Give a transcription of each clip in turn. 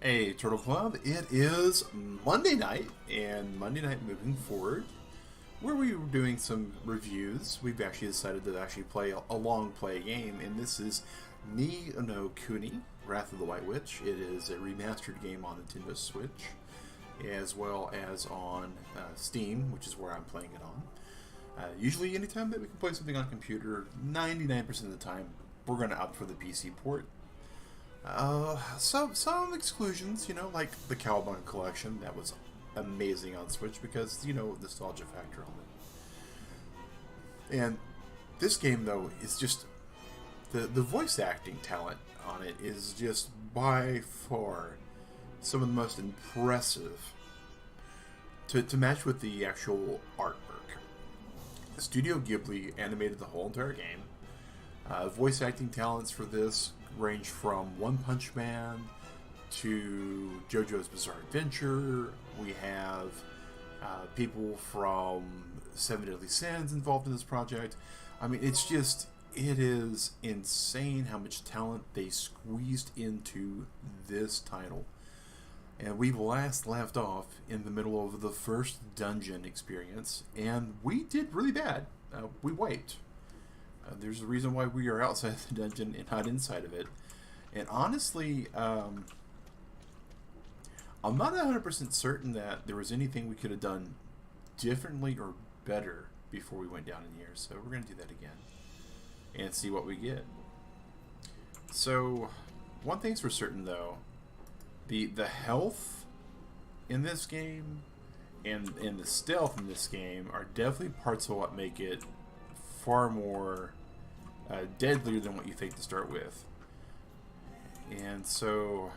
Hey, Turtle Club, it is Monday night, and Monday night moving forward, where we were doing some reviews. We've actually decided to play a long play game, and this is No Kuni, Wrath of the White Witch. It is a remastered game on Nintendo Switch, as well as on Steam, which is where I'm playing it on. Usually anytime that we can play something on computer, 99% of the time, we're going to opt for the PC port. Some exclusions, like the Cowabunga collection, that was amazing on Switch because, nostalgia factor on it. And this game, though, is just, the voice acting talent on it is just by far some of the most impressive to match with the actual artwork. Studio Ghibli animated the whole entire game. Voice acting talents for this range from One Punch Man to JoJo's Bizarre Adventure. We have people from Seven Deadly Sins involved in this project. I mean, it is insane how much talent they squeezed into this title. And we last left off in the middle of the first dungeon experience, and we did really bad. We wiped. There's a reason why we are outside the dungeon and not inside of it. And honestly, I'm not 100% certain that there was anything we could have done differently or better before we went down in here. So we're going to do that again and see what we get. So one thing's for certain, though. The health in this game and the stealth in this game are definitely parts of what make it far more deadlier than what you think to start with. And so,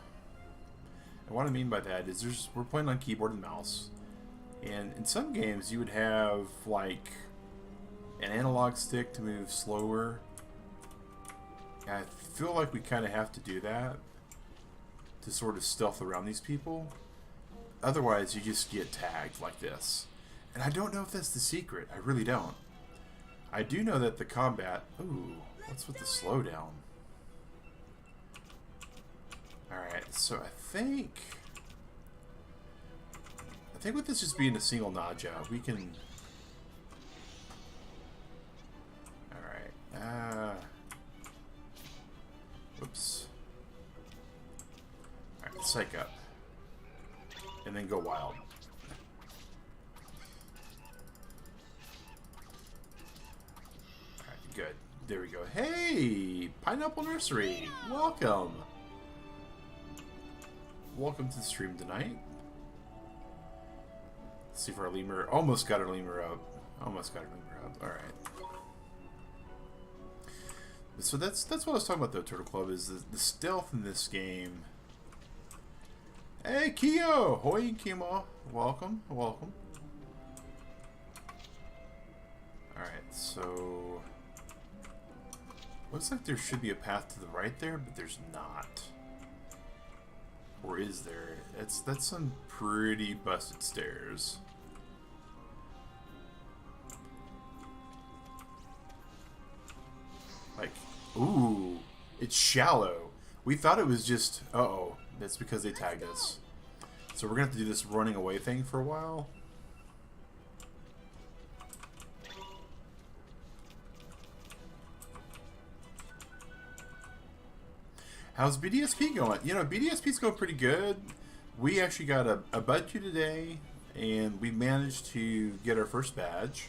and what I mean by that is we're playing on keyboard and mouse, and in some games you would have like an analog stick to move slower. And I feel like we kind of have to do that to sort of stealth around these people. Otherwise, you just get tagged like this. And I don't know if that's the secret. I really don't. I do know that the combat... Ooh, what's with the slowdown? Alright, so I think with this just being a single nod job, we can... Alright, whoops. Alright, psych up. And then go wild. Good. There we go. Hey! Pineapple Nursery! Welcome! Welcome to the stream tonight. Let's see if our lemur... Almost got our lemur up. Almost got our lemur up. Alright. So that's what I was talking about, though, Turtle Club, is the stealth in this game. Hey, Kyo! Hoi, Kimo! Welcome. Welcome. Alright, so... Looks like there should be a path to the right there, but there's not. Or is there? That's some pretty busted stairs. Like, ooh, it's shallow. We thought it was just, uh-oh, that's because they tagged us. So we're gonna have to do this running away thing for a while. How's BDSP going? BDSP's going pretty good. We actually got a budget today, and we managed to get our first badge.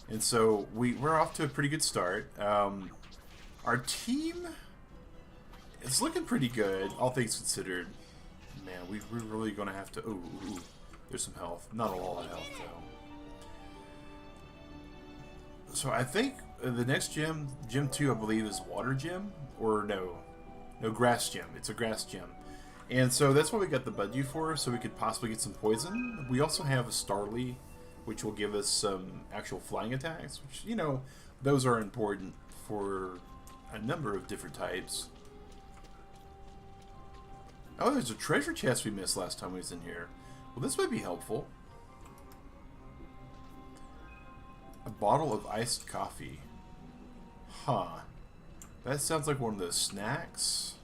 And so we're off to a pretty good start. Our team is looking pretty good, all things considered. Man, we're really going to have to... Ooh, there's some health. Not a lot of health, though. So I think the next gym 2, I believe, is water gym, or no, grass gym. It's a grass gym, and so that's what we got the budget for, so we could possibly get some poison. We also have a Starly, which will give us some actual flying attacks, which those are important for a number of different types. Oh, there's a treasure chest we missed last time we was in here. Well, this might be helpful. A bottle of iced coffee. Huh. That sounds like one of those snacks.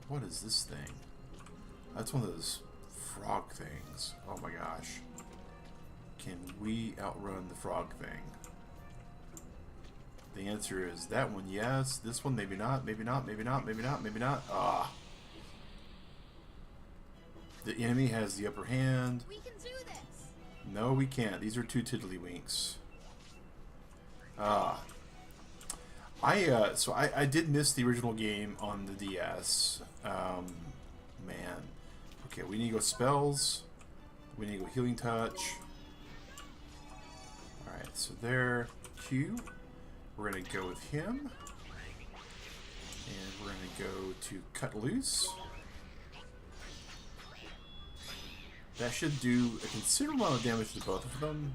What is this thing? That's one of those frog things. Oh my gosh. Can we outrun the frog thing? The answer is that one, yes. This one, maybe not, maybe not, maybe not, maybe not, maybe not. Ah. The enemy has the upper hand. We can do this. No, we can't. These are two tiddlywinks. Ah. So I did miss the original game on the DS. Man. Okay, we need to go spells. We need to go healing touch. Alright, so there. Q. We're going to go with him. And we're going to go to cut loose. That should do a considerable amount of damage to both of them.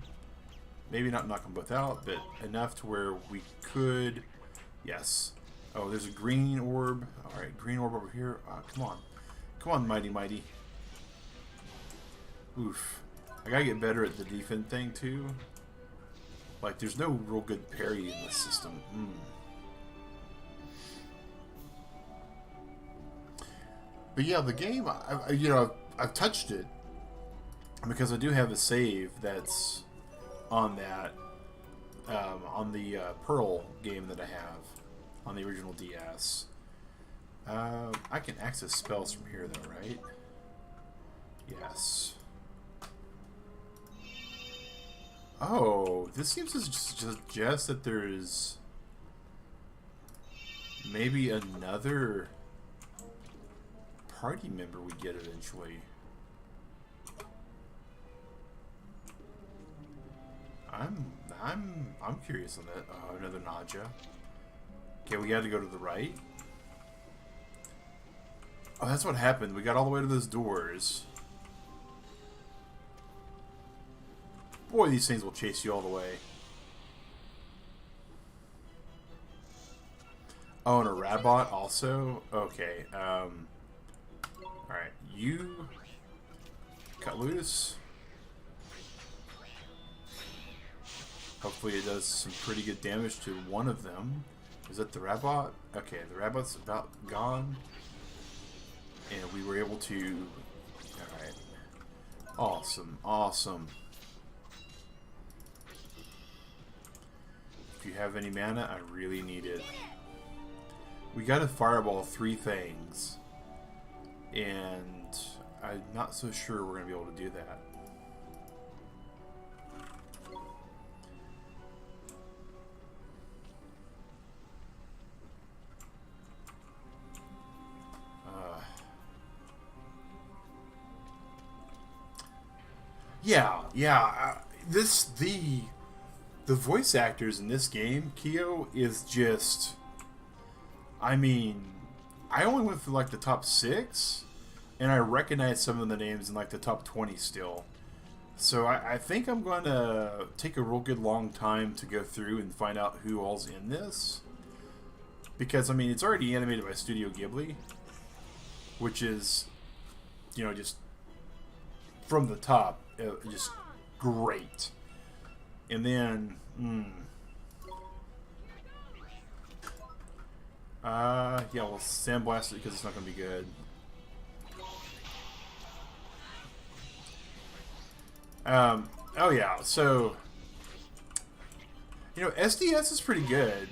Maybe not knock them both out, but enough to where we could... Yes. Oh, there's a green orb. Alright, green orb over here. Come on. Come on, mighty, mighty. Oof. I gotta get better at the defense thing, too. Like, there's no real good parry in this system. But yeah, the game, I've touched it. Because I do have a save that's on that, on the Pearl game that I have on the original DS. I can access spells from here though, right? Yes. Oh, this seems to suggest that there's maybe another party member we get eventually. I'm curious on that. Oh, another Naja. Okay, we got to go to the right. Oh, that's what happened. We got all the way to those doors. Boy, these things will chase you all the way. Oh, and a Rabot also? Okay, alright, you cut loose. Hopefully it does some pretty good damage to one of them. Is that the Rabot? Okay, the Rabot's about gone. And we were able to... Alright. Awesome, awesome. If you have any mana, I really need it. We got to fireball 3 things. And I'm not so sure we're going to be able to do that. Yeah. The voice actors in this game, Kyo, is just... I mean, I only went through like the top 6, and I recognize some of the names in like the top 20 still. So I think I'm going to take a real good long time to go through and find out who all's in this. Because, I mean, it's already animated by Studio Ghibli, which is, you know, just from the top, just great. And then, yeah, we'll sandblast it because it's not going to be good. Oh yeah, so, you know, SDS is pretty good.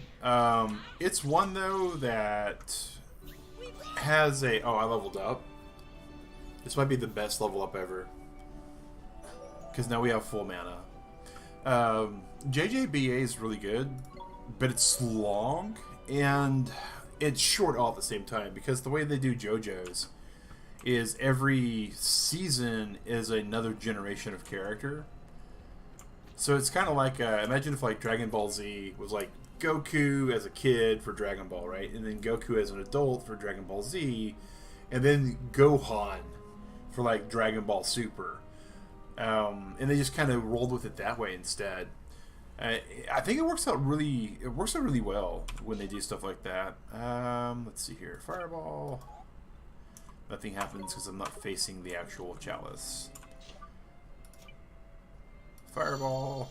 It's one, though, that has a... Oh, I leveled up. This might be the best level up ever. Because now we have full mana. JJBA is really good, but it's long, and it's short all at the same time, because the way they do JoJo's is every season is another generation of character. So it's kind of like, imagine if like Dragon Ball Z was like Goku as a kid for Dragon Ball, right? And then Goku as an adult for Dragon Ball Z, and then Gohan for like Dragon Ball Super. And they just kind of rolled with it that way instead. I think it works out really well when they do stuff like that. Let's see here. Fireball. Nothing happens because I'm not facing the actual chalice. Fireball.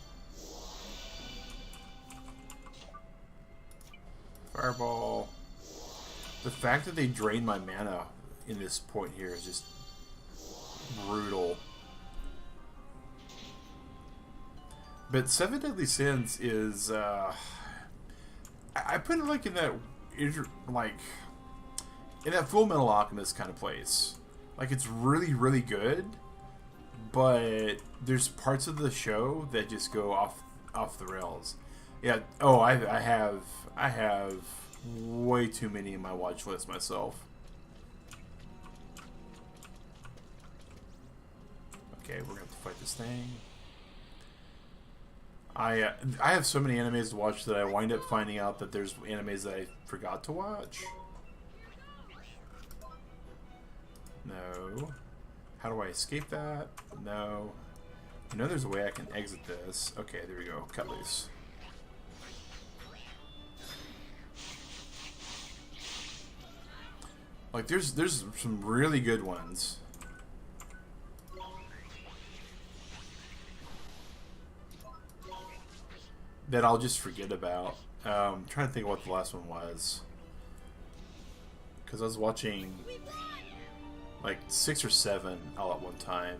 fireball. The fact that they drain my mana in this point here is just brutal. But Seven Deadly Sins is, I put it like in that, like, in that Full Metal Alchemist kind of place. Like, it's really, really good, but there's parts of the show that just go off the rails. Yeah. Oh, I have way too many in my watch list myself. Okay, we're gonna have to fight this thing. I have so many animes to watch that I wind up finding out that there's animes that I forgot to watch. No. How do I escape that? No. You know there's a way I can exit this. Okay, there we go. Cut loose. Like, there's some really good ones. That I'll just forget about. I'm trying to think of what the last one was. Because I was watching like 6 or 7 all at one time.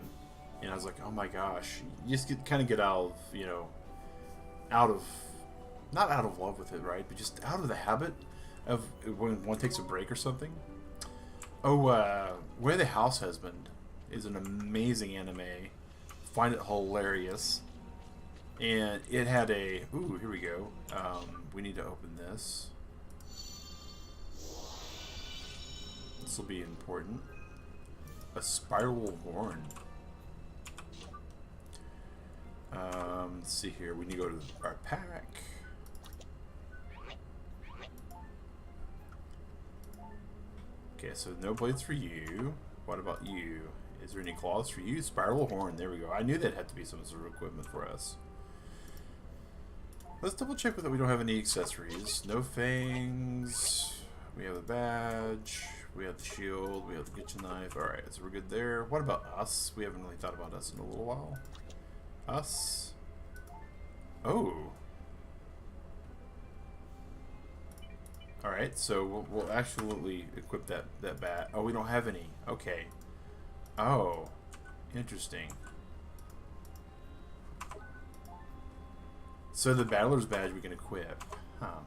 And I was like, oh my gosh. You just kind of get out of, you know, not out of love with it, right? But just out of the habit of when one takes a break or something. Oh, Where the House Husband is an amazing anime. Find it hilarious. And it had a... Ooh, here we go. We need to open this. This will be important. A spiral horn. Let's see here. We need to go to our pack. Okay, so no blades for you. What about you? Is there any claws for you? Spiral horn. There we go. I knew that had to be some sort of equipment for us. Let's double check that we don't have any accessories. No fangs. We have the badge. We have the shield. We have the kitchen knife. Alright, so we're good there. What about us? We haven't really thought about us in a little while. Us. Oh. Alright, so we'll absolutely equip that bat. Oh, we don't have any. Okay. Oh. Interesting. So the Battler's Badge we can equip. Huh.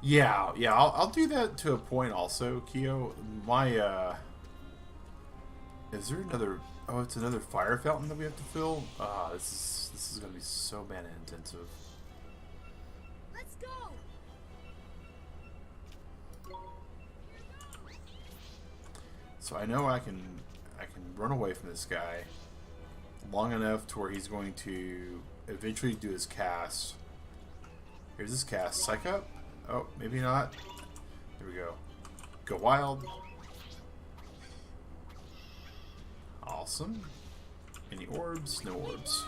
Yeah, I'll do that to a point also, Kyo. My, is there another... Oh, it's another fire fountain that we have to fill? Ah, this is going to be so mana intensive. Let's go! So I know I can run away from this guy long enough to where he's going to eventually do his cast. Here's his cast. Psych up. Oh, maybe not. There we go. Go wild. Awesome. Any orbs? No orbs.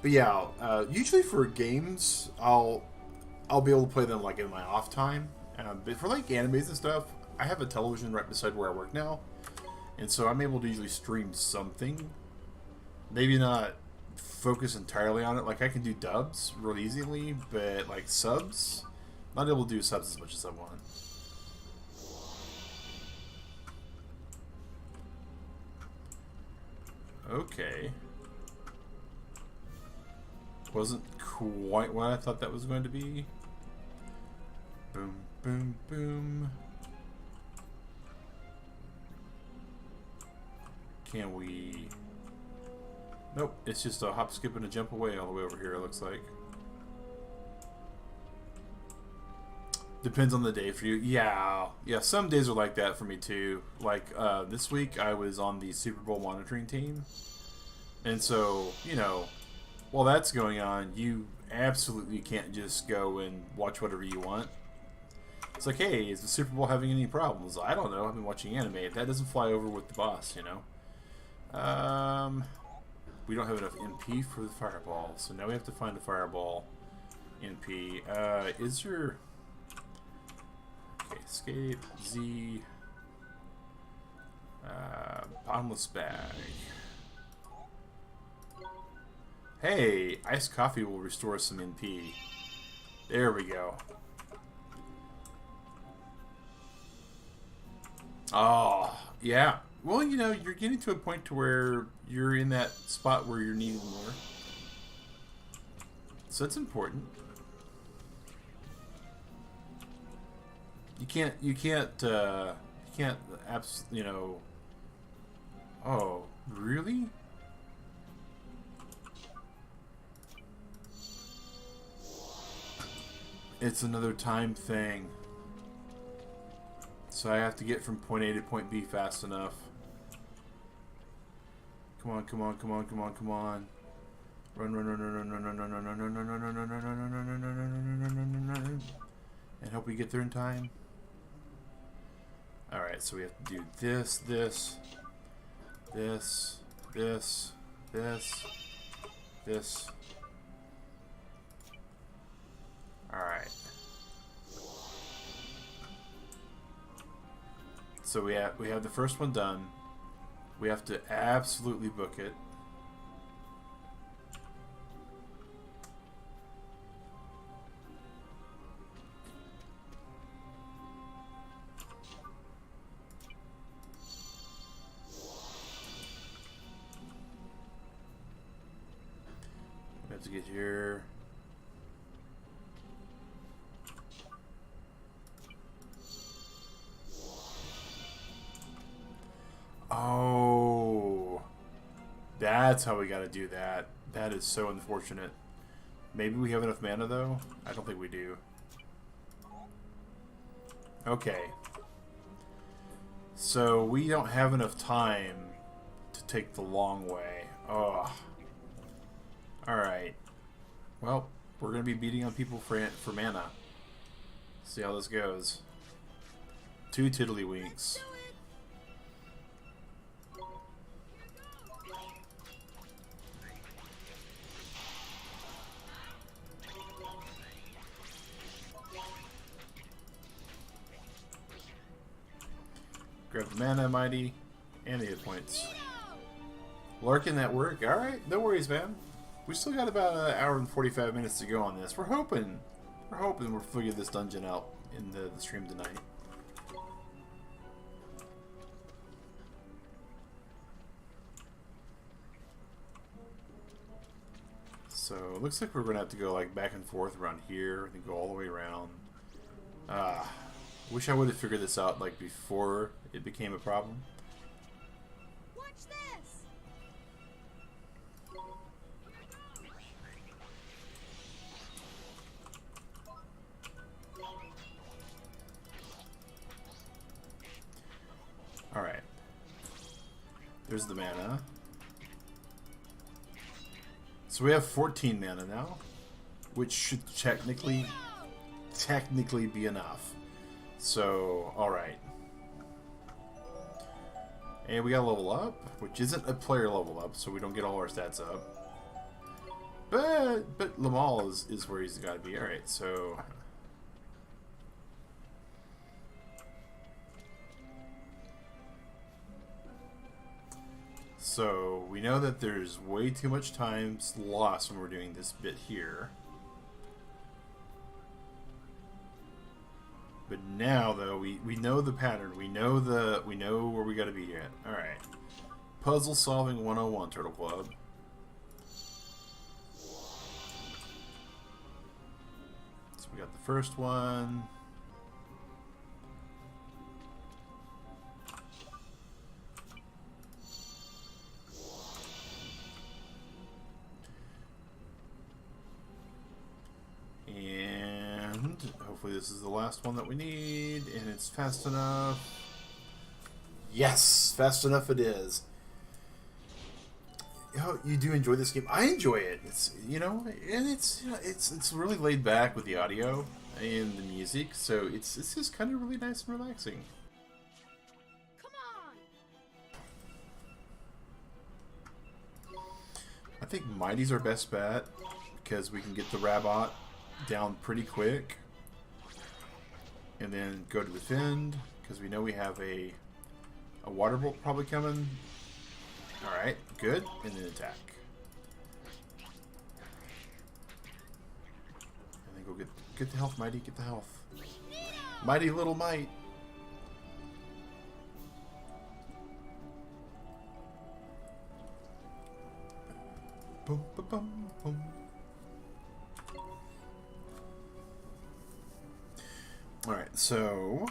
But yeah, usually for games, I'll be able to play them like in my off time. But for like animes and stuff, I have a television right beside where I work now, and so I'm able to usually stream something. Maybe not focus entirely on it. Like I can do dubs real easily, but like subs, not able to do subs as much as I want. Okay. Wasn't quite what I thought that was going to be. Boom, boom, boom. Can we... Nope, it's just a hop, skip, and a jump away all the way over here, it looks like. Depends on the day for you. Yeah, some days are like that for me too. Like, this week I was on the Super Bowl monitoring team. And so, you know, while that's going on, you absolutely can't just go and watch whatever you want. It's like, hey, is the Super Bowl having any problems? I don't know, I've been watching anime. If that doesn't fly over with the boss, you know. We don't have enough MP for the fireball, so now we have to find a fireball MP. Is there... Okay, escape, Z... bottomless bag. Hey, iced coffee will restore some MP. There we go. Oh, yeah. Well, you know, you're getting to a point to where you're in that spot where you're needing more. So it's important. You can't, you know. Oh, really? It's another time thing. So I have to get from point A to point B fast enough. Come on, come on, come on, come on, come on. Run, run, run, run, run, run, run, run, run, run, run, run, run, run, run, run, run, run, run, run, and hope we get there in time. Alright, so we have to do this, this, this, this, this, this. Alright. So we have the first one done. We have to absolutely book it. We have to get here. Oh, that's how we got to do that. That is so unfortunate. Maybe we have enough mana, though? I don't think we do. Okay. So we don't have enough time to take the long way. Oh. Alright. Well, we're going to be beating on people for mana. See how this goes. 2 tiddlywinks. Grab the mana, mighty, and the hit points. Larkin at work. Alright, no worries, man. We still got about an hour and 45 minutes to go on this. We're hoping we'll figure this dungeon out in the stream tonight. So, it looks like we're going to have to go like back and forth around here and then go all the way around. Wish I would have figured this out like before it became a problem. Watch this. All right. There's the mana. So we have 14 mana now, which should technically be enough. So, alright. And we got a level up, which isn't a player level up, so we don't get all our stats up. But Lamal is where he's got to be. Alright, so... So, we know that there's way too much time lost when we're doing this bit here. But now, though, we know the pattern. We know where we got to be at. All right. Puzzle solving 101, Turtle Club. So we got the first one. And hopefully this is the last one that we need, and it's fast enough. Yes, fast enough it is. You do enjoy this game. I enjoy it. It's and it's really laid back with the audio and the music, so it's just kind of really nice and relaxing. Come on. I think Mighty's our best bet because we can get the Rabot down pretty quick, and then go to defend because we know we have a water bolt probably coming. All right, good, and then attack, and then go Get the health, Mighty. Get the health. Mighty little might. Boom, boom, boom, boom. Alright, so...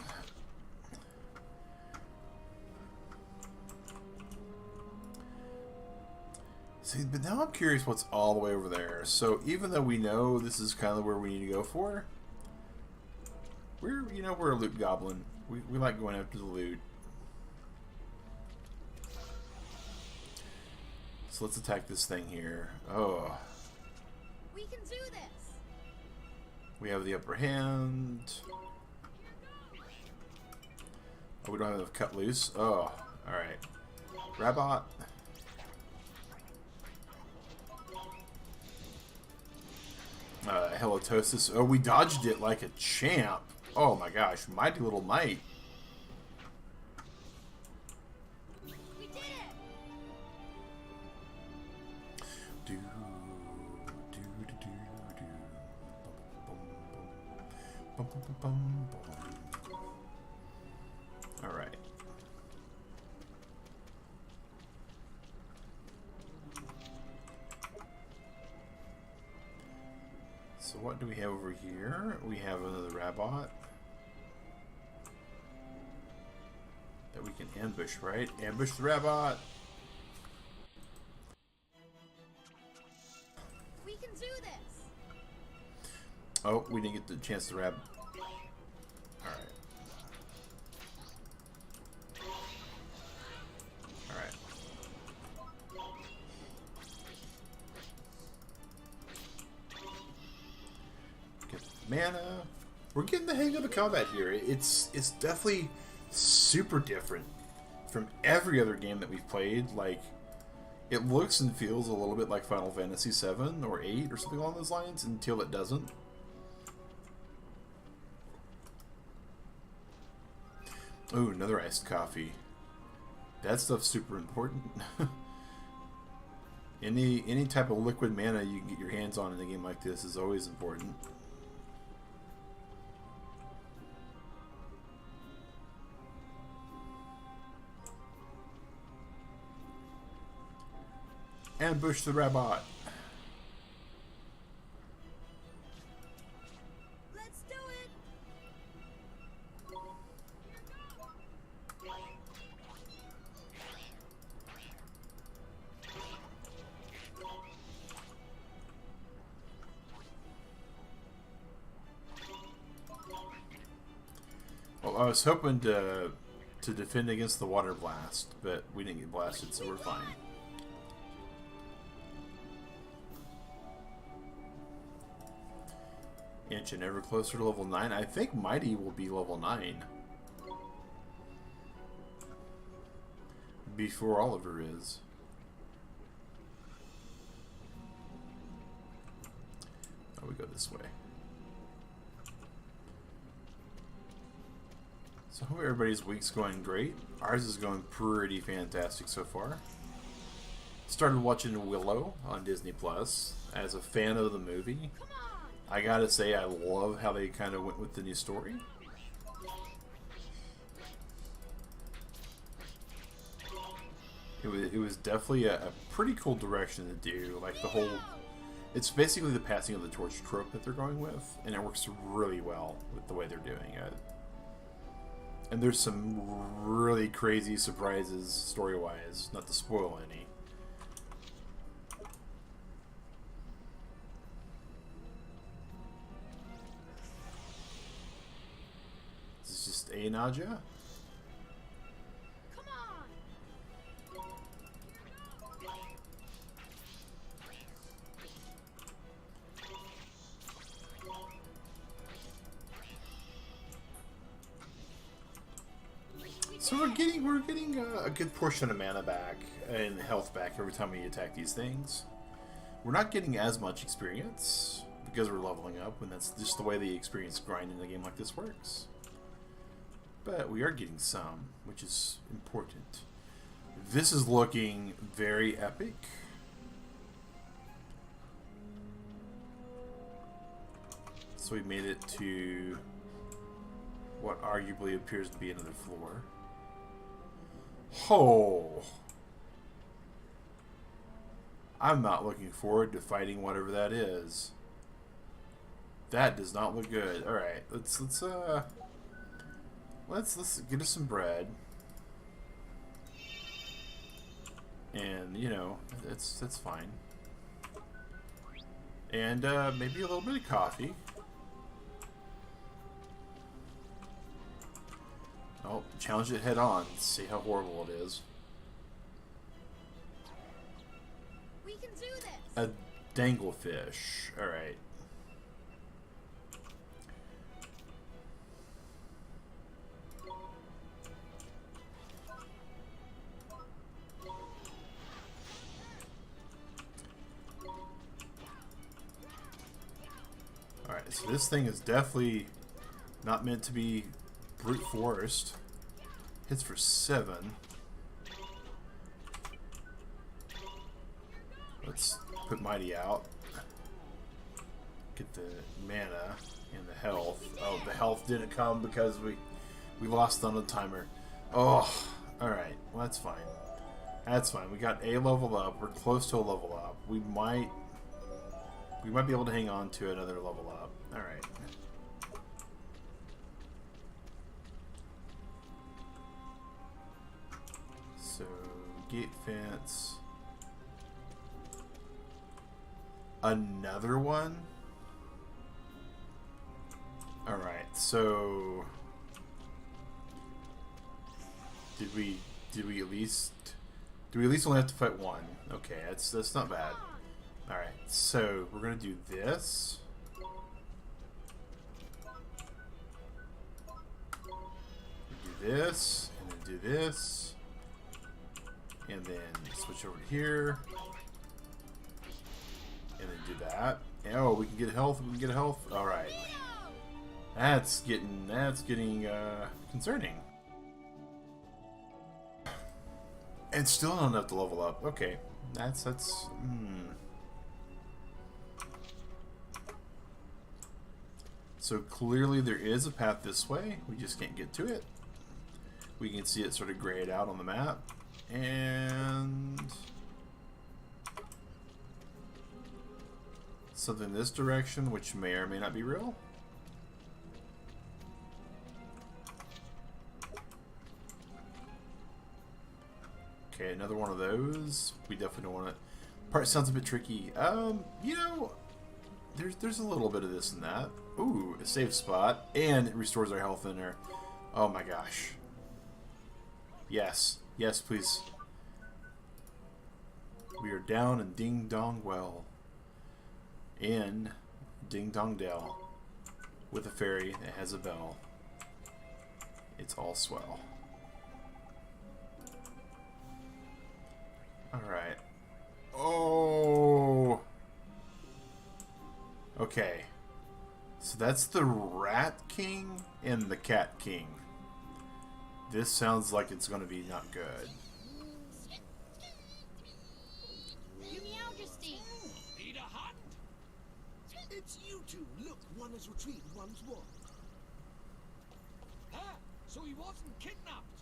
See, but now I'm curious what's all the way over there. So even though we know this is kind of where we need to go for, we're a loot goblin. We like going after the loot. So let's attack this thing here. Oh. We can do this. We have the upper hand. Oh, we don't have enough cut loose. Oh, alright. Rabot. Halitosis. Oh, we dodged it like a champ. Oh my gosh, mighty little might. We did it. Do, do, do, do, do. Bum, bum, bum, bum, bum. All right. So what do we have over here? We have another Rabot that we can ambush, right? Ambush the Rabot. We can do this. Oh, we didn't get the chance to Rab. All right. All right. Mana. We're getting the hang of the combat here. It's definitely super different from every other game that we've played. Like, it looks and feels a little bit like Final Fantasy 7 or 8 or something along those lines until it doesn't. Ooh, another iced coffee. That stuff's super important. Any type of liquid mana you can get your hands on in a game like this is always important. Ambush the Rabot. Let's do it. Well, I was hoping to defend against the water blast, but we didn't get blasted, so we're fine. Inching ever closer to level 9. I think Mighty will be level 9 before Oliver is. Oh, we go this way. So I hope everybody's week's going great. Ours is going pretty fantastic so far. Started watching Willow on Disney Plus as a fan of the movie. I gotta say, I love how they kind of went with the new story. It was definitely a pretty cool direction to do. Like the whole, it's basically the passing of the torch trope that they're going with, and it works really well with the way they're doing it. And there's some really crazy surprises story-wise, not to spoil any. Hey, Naja? Come on. So we're getting a good portion of mana back and health back every time we attack these things. We're not getting as much experience because we're leveling up, and that's just the way the experience grind in a game like this works. But we are getting some, which is important. This is looking very epic. So we made it to what arguably appears to be another floor. Oh! I'm not looking forward to fighting whatever that is. That does not look good. All right, let's get us some bread, and you know that's fine, and maybe a little bit of coffee. Oh, challenge it head on. See how horrible it is. We can do this. A danglefish. All right. Alright, so this thing is definitely not meant to be brute forced. Hits for 7. Let's put Mighty out. Get the mana and the health. Oh, the health didn't come because we lost on the timer. Oh, alright. Well, that's fine. That's fine. We got a level up. We're close to a level up. We might be able to hang on to another level up. Alright. So, gate fence. Another one? Alright, so... Did we at least... Do we at least only have to fight one? Okay, that's not bad. Alright, so we're gonna do this. Do this, and then do this. And then switch over to here. And then do that. And, oh, we can get health, we can get health. Alright. That's getting concerning. And still not enough to level up. Okay. That's So clearly there is a path this way. We just can't get to it. We can see it sort of grayed out on the map. And something in this direction, which may or may not be real. Okay, another one of those. We definitely don't want it. Part sounds a bit tricky. You know, there's a little bit of this and that. Ooh, a safe spot, and it restores our health in there. Oh my gosh. Yes, yes, please. We are down in Ding Dong Well, in Ding Dong Dell, with a fairy that has a bell. It's all swell. Alright. Oh! Okay. So that's the Rat King and the Cat King. This sounds like it's going to be not good. Your Majesty. Need a hand? It's you two. Look, one has retrieved one's wand. Ah, so he wasn't kidnapped.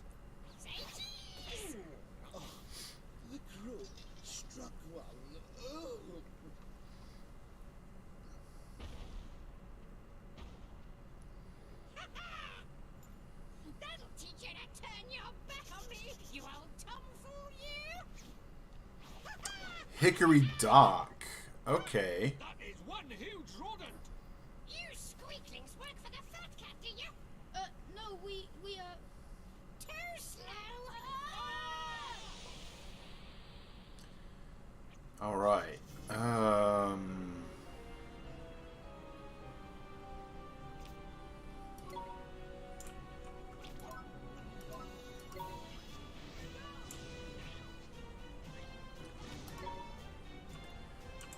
Seitz. Oh, the crow struck one. Oh. That'll teach you to turn your back on me, you old tomfool, you! Hickory Dock. Okay. That is one huge rodent. You squeaklings work for the fat cat, do you? No, we too slow! Alright.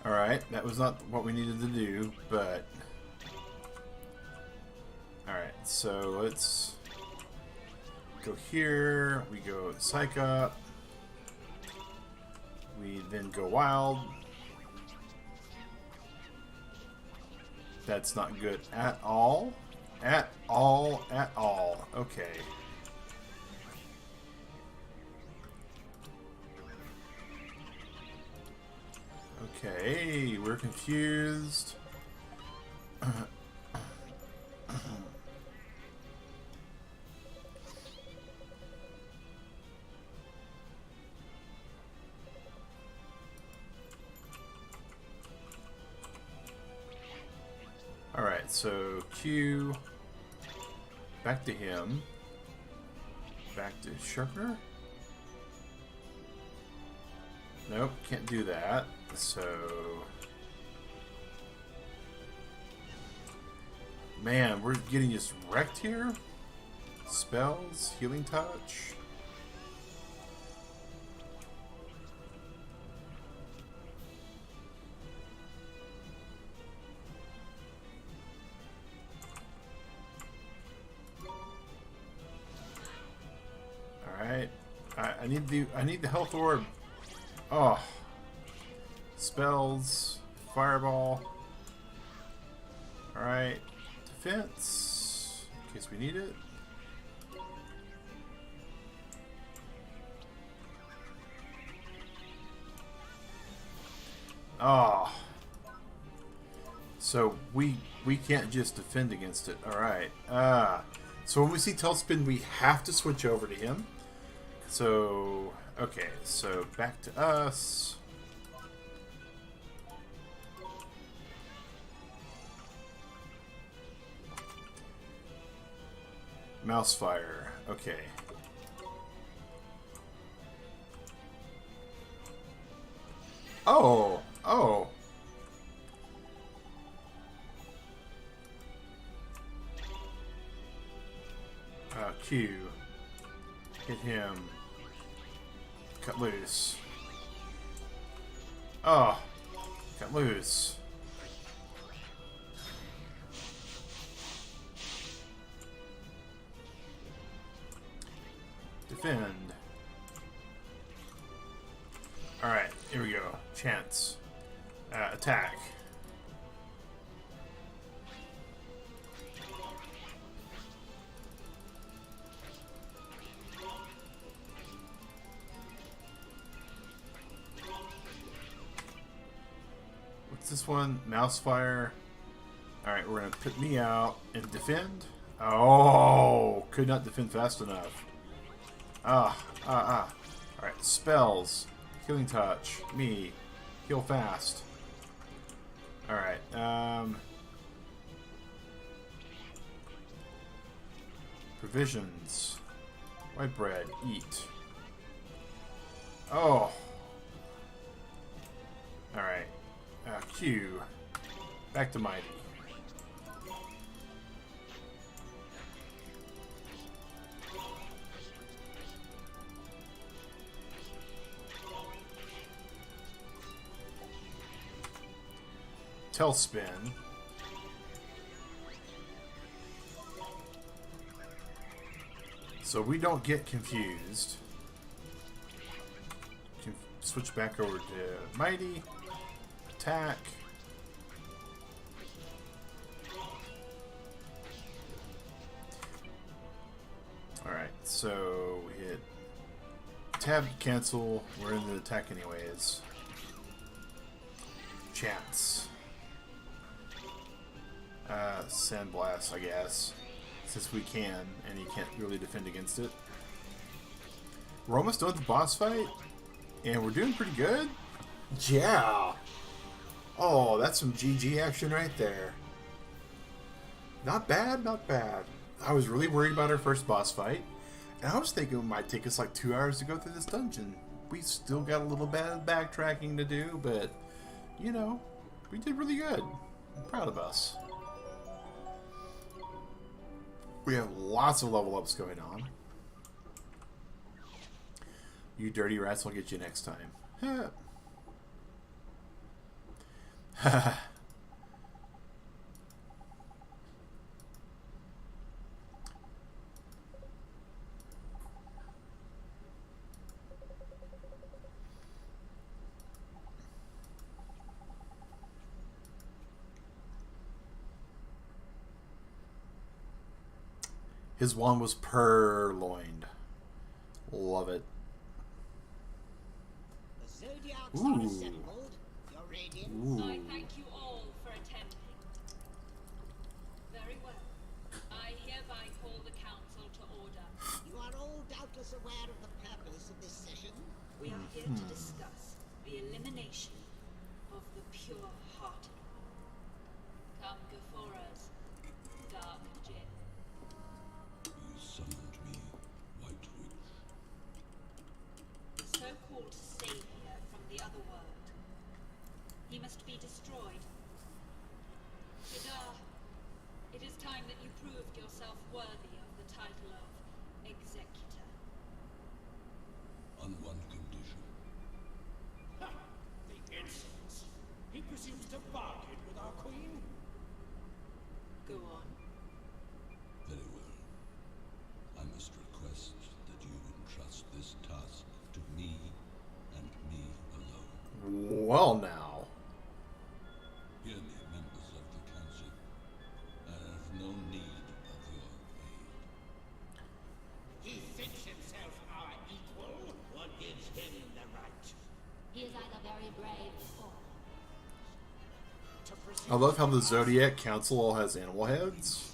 Alright, that was not what we needed to do, but... Alright, so let's go here, we go psych up, we then go wild, That's not good at all. At all, at all. Okay. Okay, we're confused. Alright, so Q, back to him, back to Sharpener? Nope, can't do that, so... Man, we're getting just wrecked here? Spells, healing touch... Alright. I need the health orb. Oh. Spells. Fireball. Alright. Defense. In case we need it. Oh. So we can't just defend against it. Alright. So when we see Tailspin, we have to switch over to him. So, okay, so back to us. Mouse fire, okay. Oh, oh. Q. Hit him. Cut loose. Oh, cut loose. Defend. Alright, here we go. Chance. Attack. What's this one? Mouse fire. Alright, we're gonna put me out and defend. Oh, could not defend fast enough. Alright, spells. Healing touch. Me. Heal fast. Alright, provisions. White bread. Eat. Oh. Alright. Q. Back to Mighty. Tailspin. So we don't get confused. Can switch back over to Mighty. Attack. Alright, so we hit tab to cancel. We're in the attack anyways. Chance. Sandblast, I guess. Since we can, and he can't really defend against it. We're almost done with the boss fight, and we're doing pretty good. Yeah! Oh, that's some GG action right there. Not bad, not bad. I was really worried about our first boss fight, and I was thinking it might take us like 2 hours to go through this dungeon. We still got a little bit of backtracking to do, but, you know, we did really good. I'm proud of us. We have lots of level ups going on. You dirty rats, I'll get you next time. His wand was purloined. Love it. The Zodiacs Ooh. are assembled. Your radiance. Ooh. I thank you all for attending. Very well. I hereby call the council to order. You are all doubtless aware of the purpose of this session. We are here to discuss the elimination of the pure-hearted. Come before us, Dark Jin. You summoned me, White Witch. The so-called savior from the other world. He must be destroyed. Shadar, it is time that you proved yourself worthy of the title of Executor. On one condition. Ha! The insolence! He presumes to bargain with our queen? Go on. Very well. I must request that you entrust this task to me and me alone. Well, now. Hear me, members of the council. I have no need of your aid. He thinks himself our equal? What gives him the right He is either very brave or... to presume? I love how the Zodiac Council all has animal heads.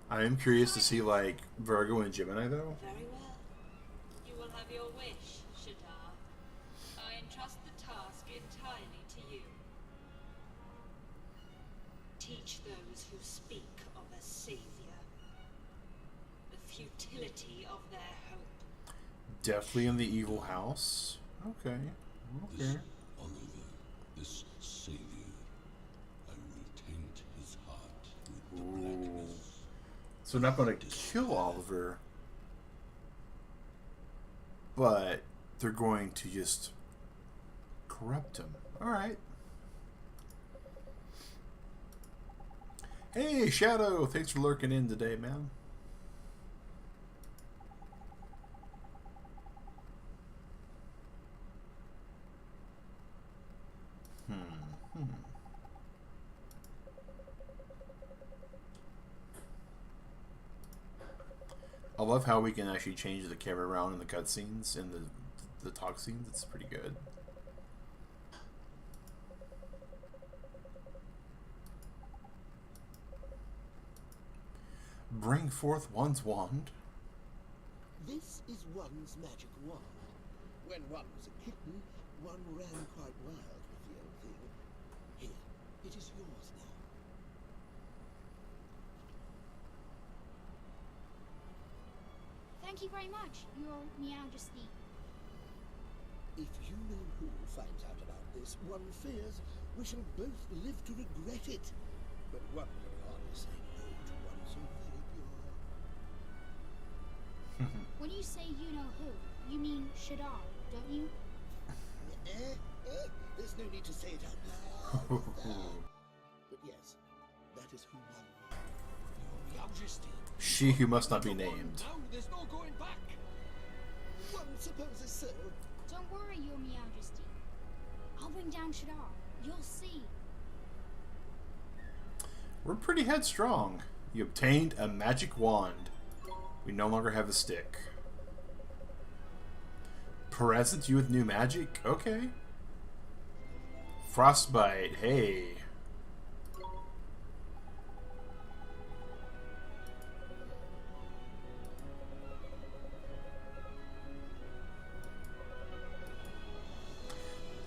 I am curious to see, like, Virgo and Gemini, though. Very well. You will have your wish, Shadar. I entrust the task entirely to you. Teach those who speak of a savior the futility of their hope. Definitely in the evil house. Okay. This Okay. Oliver, this savior, I will taint his heart with the blackness. So not going to kill Oliver, but they're going to just corrupt him. All right. Hey, Shadow! Thanks for lurking in today, man. I love how we can actually change the camera around in the cutscenes and the talk scenes. It's pretty good. Bring forth one's wand. This is one's magic wand. When one was a kitten, one ran quite wild with the old thing. Here, it is yours now. Thank you very much, Your Majesty. If you know who finds out about this, one fears we shall both live to regret it. But one will hardly say no to one so very pure. When you say you know who, you mean Shadar, don't you? There's no need to say it out loud. But yes, that is who one. Your Majesty. She who must not be named. Now there's no going back. One supposes so. Don't worry, Your Majesty. I'll bring down Shadar. You'll see. We're pretty headstrong. You obtained a magic wand. We no longer have a stick. Present you with new magic? Okay. Frostbite, hey.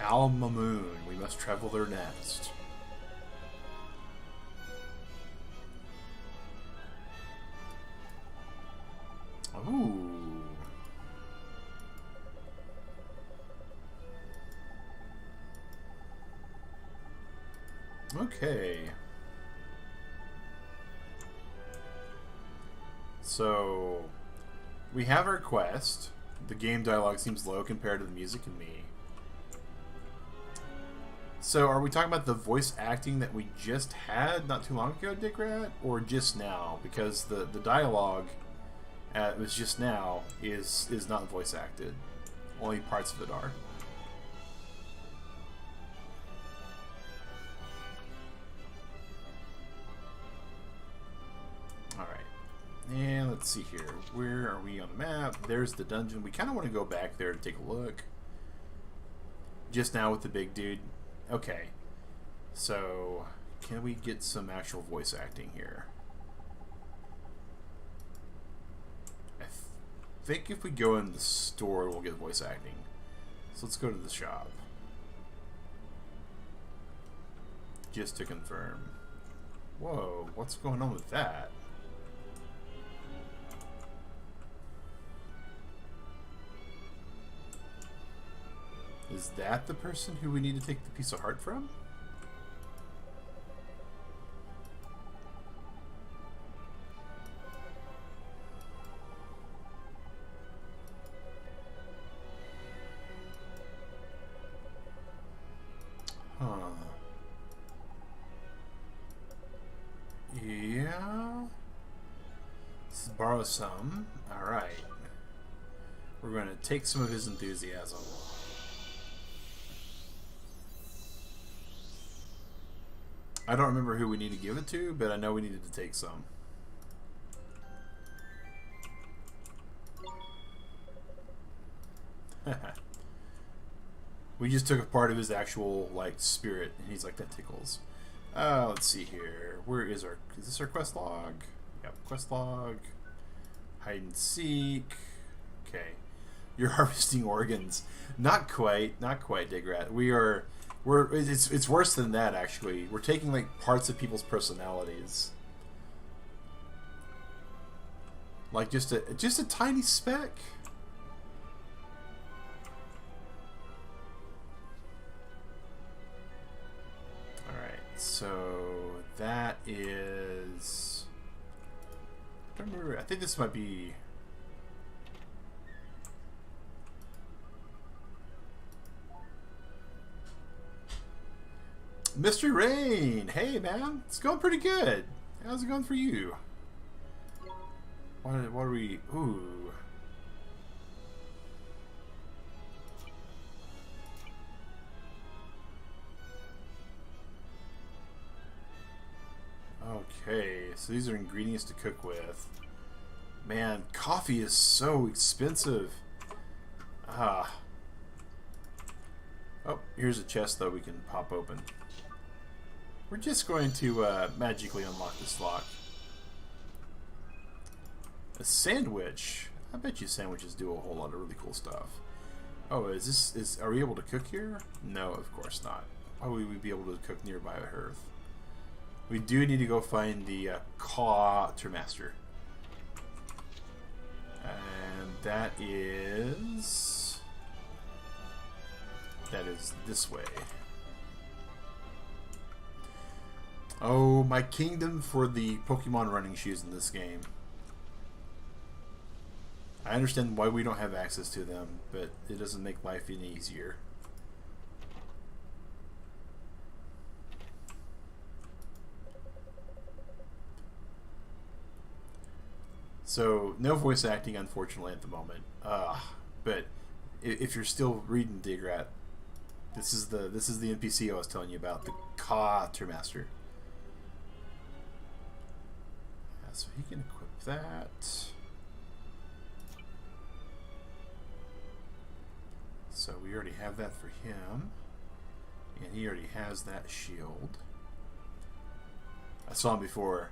Alma Moon, we must travel there next. Ooh. Okay. So, we have our quest. The game dialogue seems low compared to the music and me. So, are we talking about the voice acting that we just had not too long ago, Dick Rat? Or just now? Because the dialogue it was just now is not voice acted. Only parts of it are. Alright. let's see here. Where are we on the map? There's the dungeon. We kind of want to go back there to take a look. Just now with the big dude. Okay. So, can we get some actual voice acting here? I think if we go in the store, we'll get voice acting. So let's go to the shop. Just to confirm. Whoa, what's going on with that? Is that the person who we need to take the piece of heart from? Huh. Yeah. Let's borrow some. Alright. We're going to take some of his enthusiasm. I don't remember who we need to give it to, but I know we needed to take some. We just took a part of his actual, like, spirit, and he's like, that tickles. Let's see here. Where is our... Is this our quest log? Yep, quest log. Hide and seek. Okay. You're harvesting organs. Not quite, Digrat. It's worse than that, actually. We're taking, like, parts of people's personalities. Like, just a tiny speck. Alright, so that is... I don't remember, I think this might be... Mr. Rain! Hey, man! It's going pretty good. How's it going for you? What are we... Ooh. Okay, so these are ingredients to cook with. Man, coffee is so expensive. Ah. Oh, here's a chest, though, we can pop open. We're just going to magically unlock this lock. A sandwich. I bet you sandwiches do a whole lot of really cool stuff. Oh, are we able to cook here? No, of course not. Why would we be able to cook nearby a hearth? We do need to go find the quartermaster. And that is this way. Oh, my kingdom for the Pokemon running shoes in this game. I understand why we don't have access to them, but it doesn't make life any easier. So, no voice acting, unfortunately, at the moment. But if you're still reading Digrat, this is the NPC I was telling you about, the quartermaster. So he can equip that. So we already have that for him. And he already has that shield. I saw him before.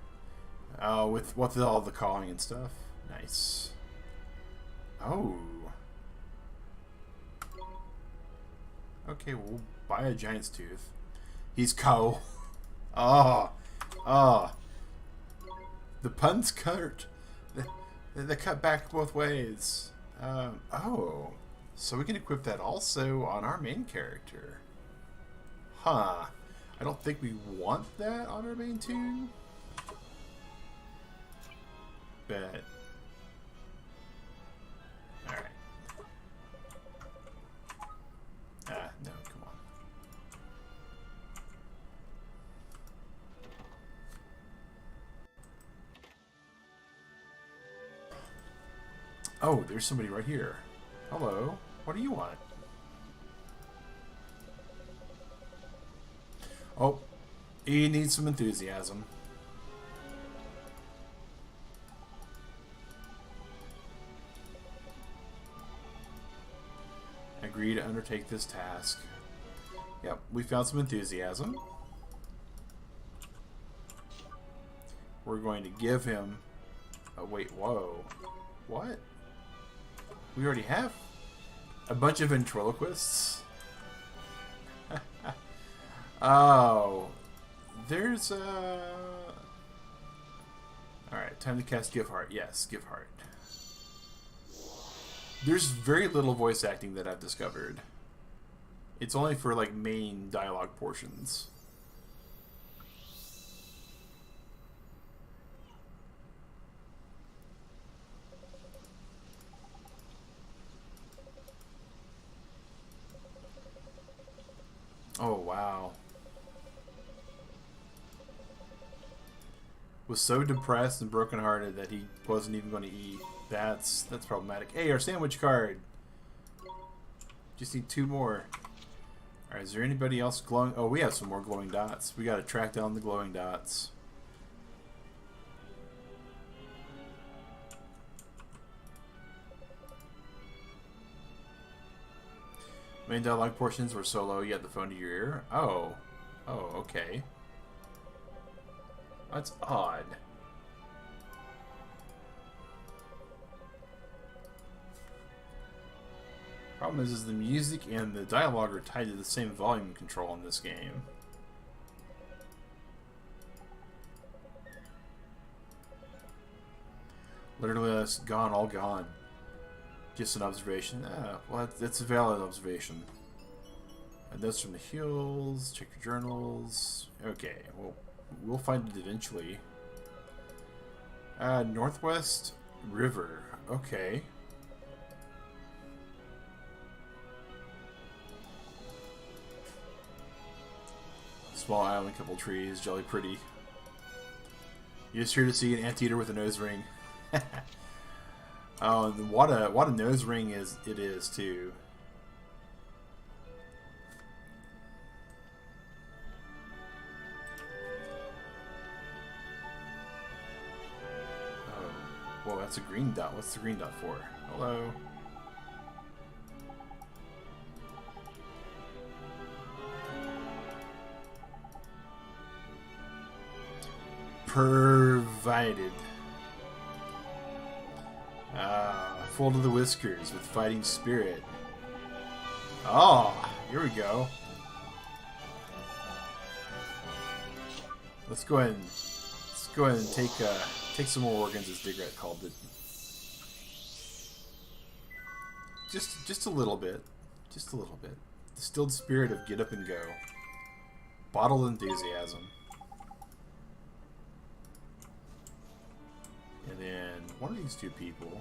With all the calling and stuff. Nice. Oh. Okay, we'll buy a giant's tooth. He's cow. Oh. Oh. The puns cut. They cut back both ways. Oh. So we can equip that also on our main character. Huh. I don't think we want that on our main toon. Bet. Alright. No, come on. Oh, there's somebody right here. Hello. What do you want? Oh, he needs some enthusiasm. agree to undertake this task. Yep, we found some enthusiasm. We're going to give him... Oh, wait, whoa. What? We already have a bunch of ventriloquists? Oh. There's a... Alright, time to cast Give Heart. Yes, Give Heart. There's very little voice acting that I've discovered. It's only for, like, main dialogue portions. Oh, wow. Was so depressed and brokenhearted that he wasn't even going to eat. That's problematic. Hey, our sandwich card! Just need 2 more. Alright, is there anybody else glowing? Oh, we have some more glowing dots. We gotta track down the glowing dots. Main dialogue portions were solo. You had the phone to your ear. Oh. Oh, okay. That's odd. Problem is the music and the dialogue are tied to the same volume control in this game. Literally, that's gone, all gone. Just an observation. Ah, well, that's a valid observation. And those from the hills. Check your journals. Okay, well, we'll find it eventually. Northwest River. Okay. Small island, couple trees, jolly pretty. You're just here to see an anteater with a nose ring. Oh, and what a nose ring it is too. Oh, whoa, that's a green dot. What's the green dot for? Hello. Provided. Full to the whiskers with fighting spirit. Oh, here we go. Let's go ahead and take some more organs, as Digret called it. Just a little bit. Just a little bit. Distilled spirit of get up and go. Bottled enthusiasm. And then one of these 2 people.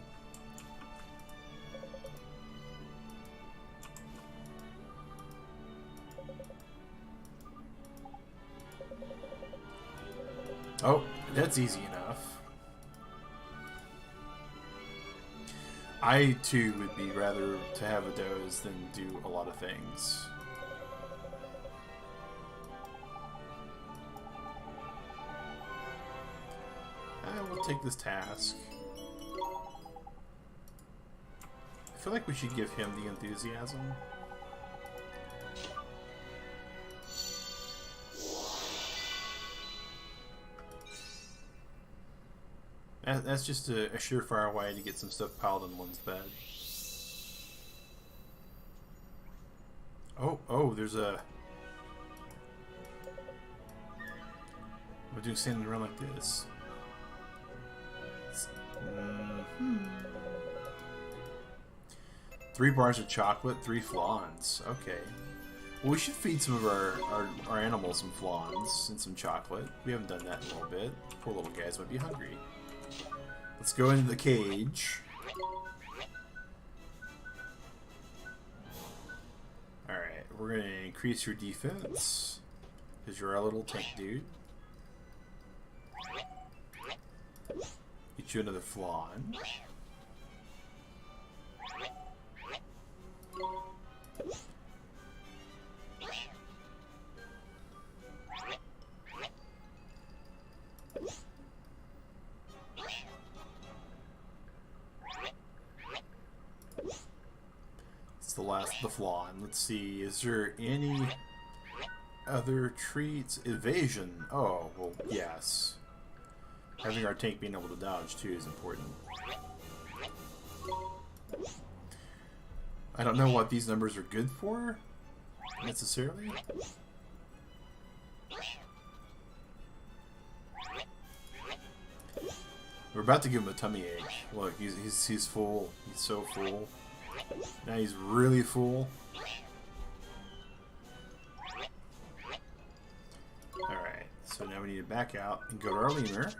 Oh, that's easy enough. I too would be rather to have a doze than do a lot of things. We'll take this task. I feel like we should give him the enthusiasm. That's just a surefire way to get some stuff piled in one's bed. Oh, there's a... We're doing standing around like this. 3 bars of chocolate, 3 flans. Okay. Well, we should feed some of our animals some flans and some chocolate. We haven't done that in a little bit. Poor little guys might be hungry. Let's go into the cage. Alright, we're going to increase your defense. Because you're our little tank dude. Get you another flan. It's the the flan. Let's see, is there any other treats? Evasion. Oh, well, yes. Having our tank being able to dodge, too, is important. I don't know what these numbers are good for, necessarily. We're about to give him a tummy ache. Look, he's full. He's so full. Now he's really full. Alright, so now we need to back out and go to our lemur.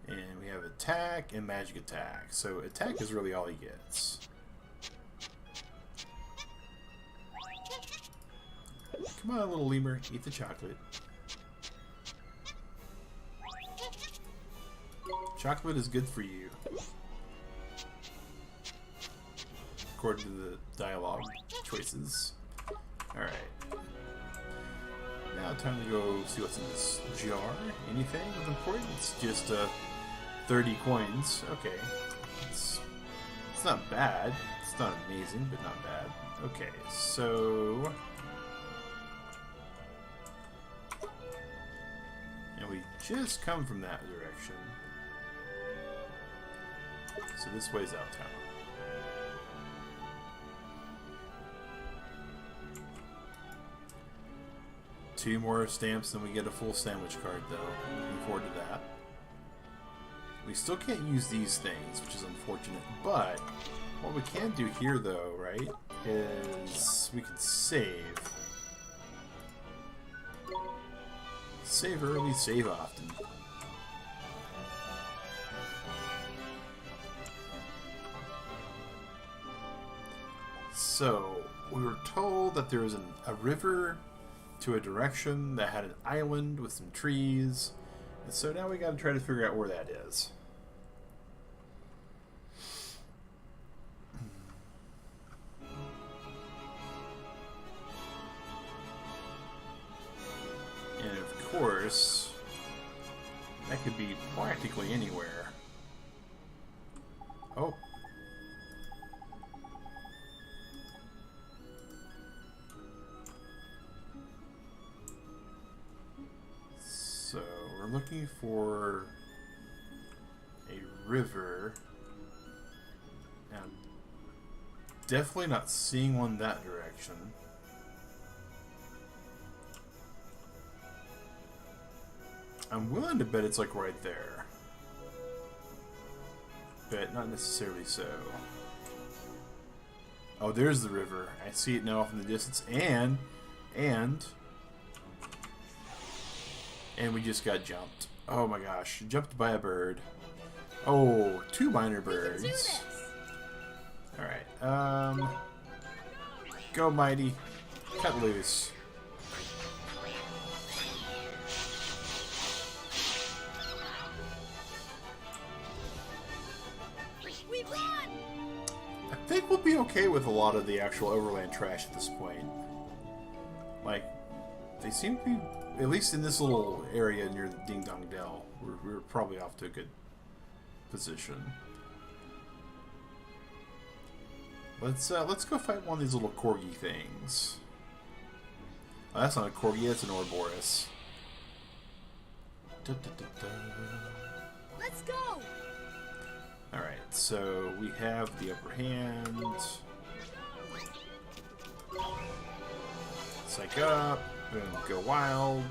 And we have attack and magic attack. So attack is really all he gets. Come on, little lemur, eat the chocolate. Chocolate is good for you, according to the dialogue choices. Alright. Now time to go see what's in this jar. Anything of importance? Just 30 coins. Okay. It's not bad. It's not amazing, but not bad. Okay, so... and we just come from that direction. So this way's out town. Two more stamps and we get a full sandwich card though. Looking forward to that. We still can't use these things, which is unfortunate. But what we can do here though, right, is we can save. Save early, save often. So, we were told that there was a river to a direction that had an island with some trees. And so now we gotta try to figure out where that is. And of course, that could be practically anywhere. Oh. So, we're looking for a river. And I'm definitely not seeing one that direction. I'm willing to bet it's like right there. But not necessarily so. Oh, there's the river. I see it now off in the distance. And we just got jumped. Oh my gosh. Jumped by a bird. Oh, two minor birds. Alright. Go, Mighty. Cut loose. I think we'll be okay with a lot of the actual overland trash at this point. Like, they seem to be, at least in this little area near the Ding Dong Dell, we're probably off to a good position. Let's go fight one of these little corgi things. Oh, that's not a corgi, that's an Ouroboros. Let's go! Alright, so we have the upper hand. Psych up, boom, go wild.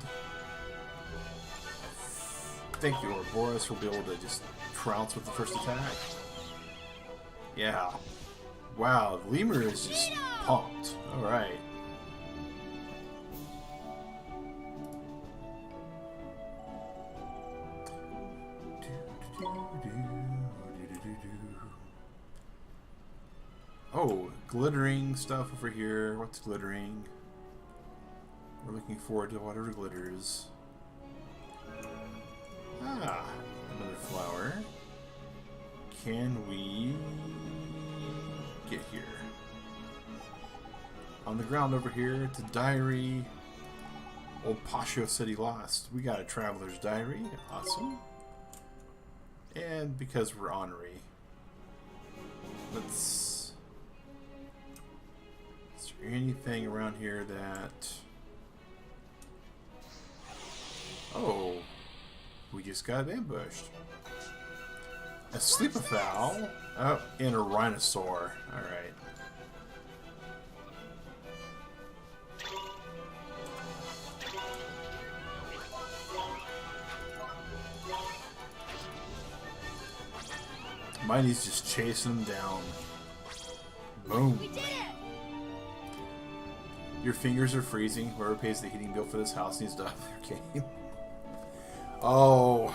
I think the Ouroboros will be able to just trounce with the first attack. Yeah. Wow, the lemur is just pumped. Alright. Oh, glittering stuff over here. What's glittering? We're looking forward to whatever glitters. Ah, another flower. Can we get here? On the ground over here, it's a diary. Old Pasho said he lost. We got a traveler's diary. Awesome. And because we're ornery, let's anything around here that... Oh, we just got ambushed. A sleepophile? Oh, and a rhinosaur. Alright. Mighty's just chasing them down. Boom. We did it! Your fingers are freezing. Whoever pays the heating bill for this house needs to up their game. Oh.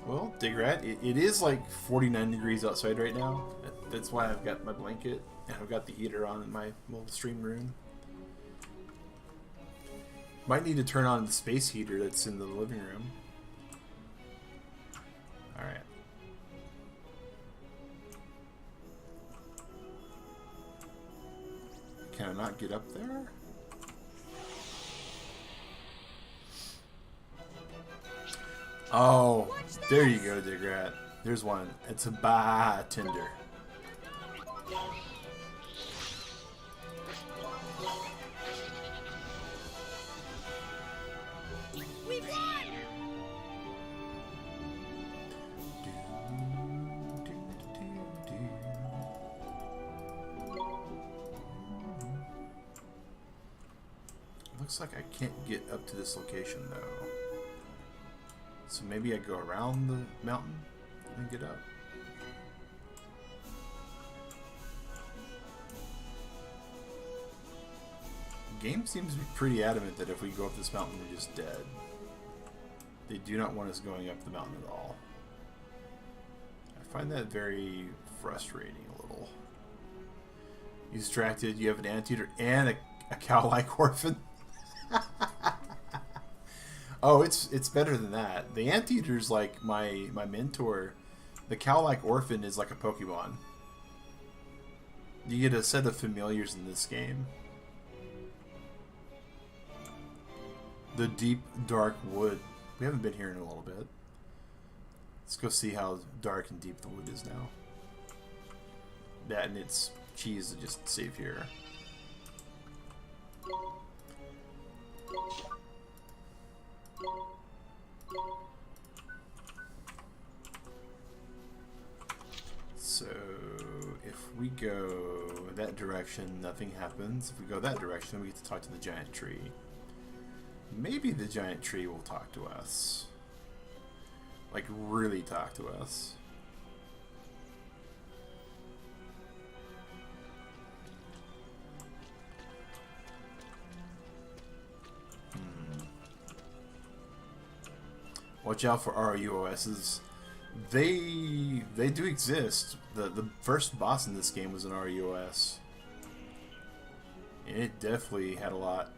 Well, Digrat, it is like 49 degrees outside right now. That's why I've got my blanket and I've got the heater on in my little stream room. Might need to turn on the space heater that's in the living room. Alright. Can I not get up there? Oh, there you go, Digrat. There's one. It's a bartender. We won! Looks like I can't get up to this location though. So maybe I go around the mountain and get up. The game seems to be pretty adamant that if we go up this mountain, we're just dead. They do not want us going up the mountain at all. I find that very frustrating a little. You distracted, you have an anteater and a cow-like orphan. Oh, it's better than that. The anteater's like my mentor. The cow-like orphan is like a Pokemon. You get a set of familiars in this game. The deep, dark wood. We haven't been here in a little bit. Let's go see how dark and deep the wood is now. That and its cheese to just save here. So, if we go that direction, nothing happens. If we go that direction, we get to talk to the giant tree. Maybe the giant tree will talk to us. Like, really talk to us. Watch out for RUOSs. They do exist. The first boss in this game was an RUOS. And it definitely had a lot.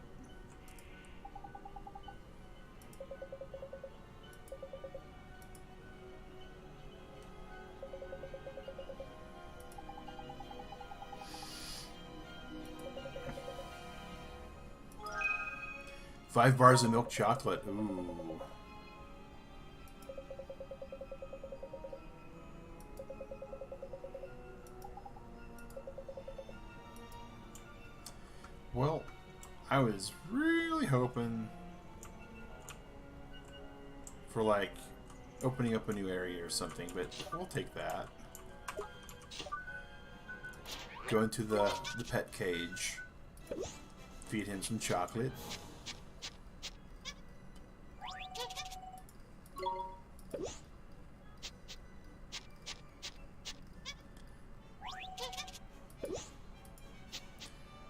Five bars of milk chocolate. Ooh. Well, I was really hoping for like opening up a new area or something, but we'll take that. Go into the pet cage. Feed him some chocolate.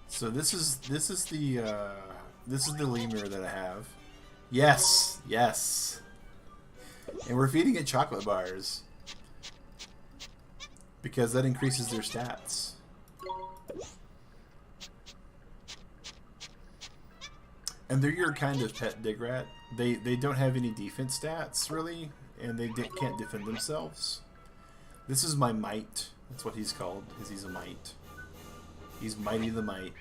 So this is the lemur that I have. Yes, yes. And we're feeding it chocolate bars because that increases their stats. And they're your kind of pet, Digrat. They don't have any defense stats really, and they can't defend themselves. This is my mite. That's what he's called. He's a mite. He's Mighty the Mite.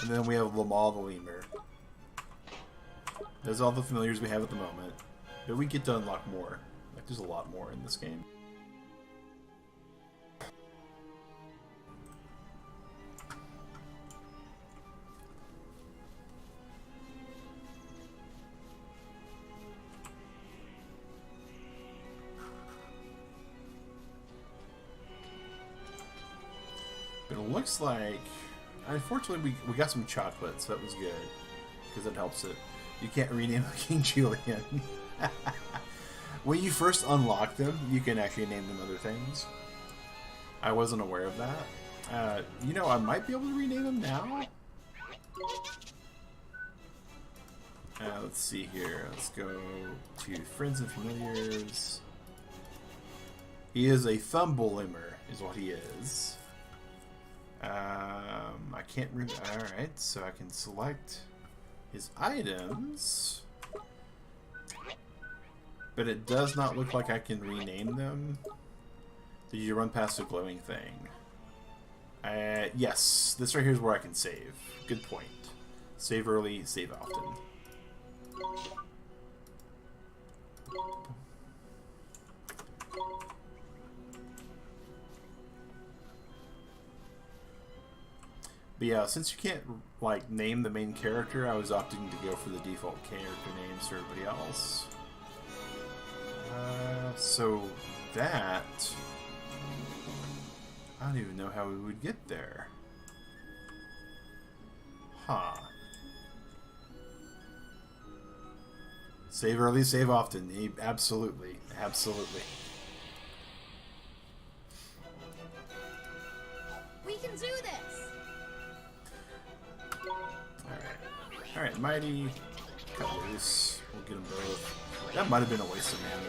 And then we have Lamal the Lemur. That's all the familiars we have at the moment. But we get to unlock more. Like, there's a lot more in this game. looks like, unfortunately, we got some chocolate, so that was good because it helps it. You can't rename King Julian. When you first unlock them, you can actually name them other things. I wasn't aware of that. You know, I might be able to rename him now. Let's see here. Let's go to Friends and Familiars. He is a thumble limmer, is what he is. I can't remember. Alright, so I can select his items. But it does not look like I can rename them. Did you run past the glowing thing? Yes, this right here is where I can save. Good point. Save early, save often. But yeah, since you can't like name the main character, I was opting to go for the default character names for everybody else. So that I don't even know how we would get there. Huh. Save early, save often. Absolutely. Absolutely. We can do this. Alright. Alright, Mighty. Cut loose. We'll get them both. That might have been a waste of mana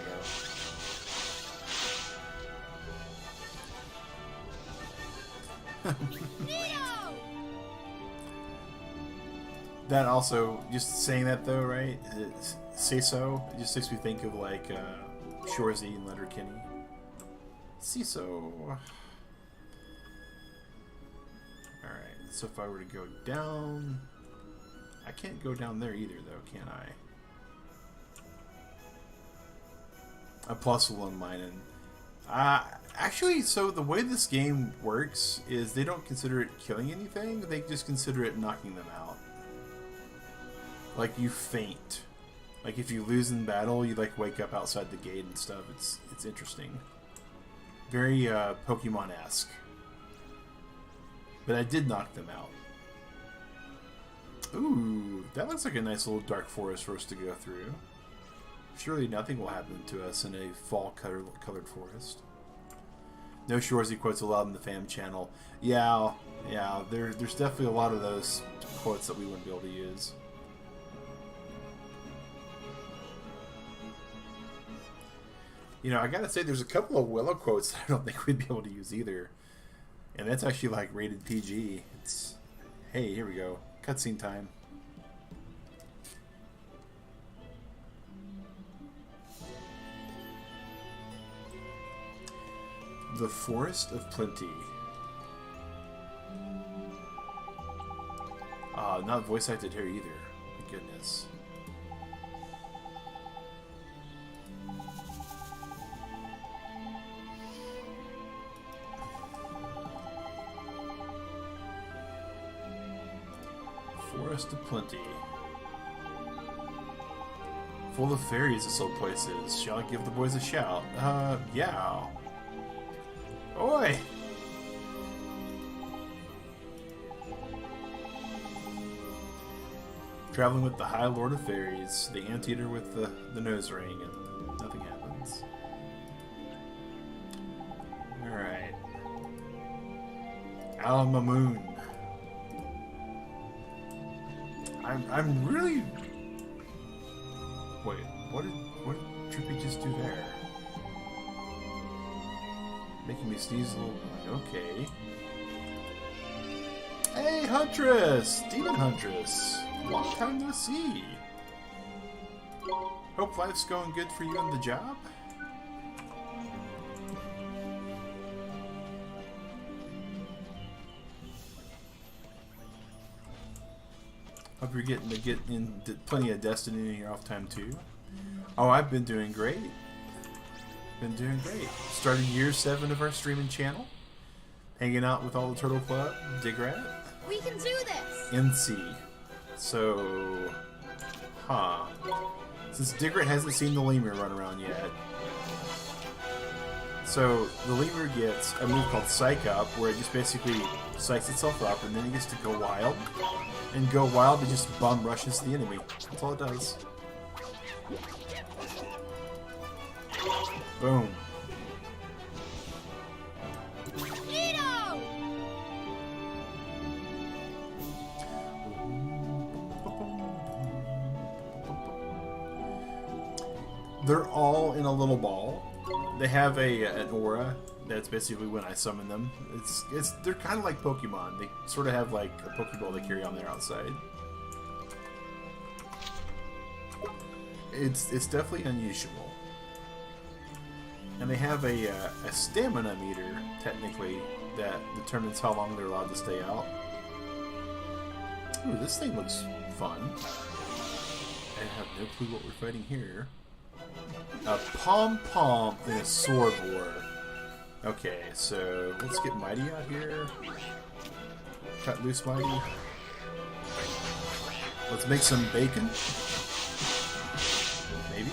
Neo! That also, just saying that though, right? Say so. It just makes me think of like Shorzy and Letterkenny. See so. Alright, so if I were to go down, I can't go down there either though, can I? A plus one mine. Actually, so the way this game works is they don't consider it killing anything, they just consider it knocking them out. Like you faint. Like if you lose in battle, you like wake up outside the gate and stuff. It's interesting. Very Pokemon-esque. But I did knock them out. Ooh, that looks like a nice little dark forest for us to go through. Surely nothing will happen to us in a fall-colored forest. No Shorzy quotes allowed in the fam channel. Yeah, there's definitely a lot of those quotes that we wouldn't be able to use. You know, I gotta say, there's a couple of Willow quotes that I don't think we'd be able to use either. And that's actually like rated PG. It's, hey, here we go. Cutscene time. The Forest of Plenty. Not voice acted here either. My goodness. Forest of Plenty. Full of fairies this old place is. Shall I give the boys a shout? Yeah. Oi! Traveling with the High Lord of Fairies, the Anteater with the nose ring, and nothing happens. Alright. Al-Mamoon. I'm really... Wait, what did Trippy just do there? Making me sneeze a little... Okay. Hey, Huntress! Demon Huntress! Long time no see! Hope life's going good for you in the job? Hope you're getting to get in plenty of Destiny in your off time too. Oh, I've been doing great. Been doing great. Started year 7 of our streaming channel. Hanging out with all the Turtle Club, Digrat. We can do this! NC. So... Since Digrat hasn't seen the lemur run around yet, So the lemur gets a move called Psych Up, where it just basically psychs itself up, and then it gets to go wild. And go wild, it just bum rushes the enemy. That's all it does. Boom. They're all in a little ball. They have an aura. That's basically when I summon them. They're kind of like Pokemon. They sort of have like a Pokeball they carry on their outside. It's definitely unusual. And they have a stamina meter, technically, that determines how long they're allowed to stay out. Ooh, this thing looks fun. I have no clue what we're fighting here. A pom-pom in a sword war. Okay, so let's get Mighty out here. Cut loose Mighty. Let's make some bacon. Maybe?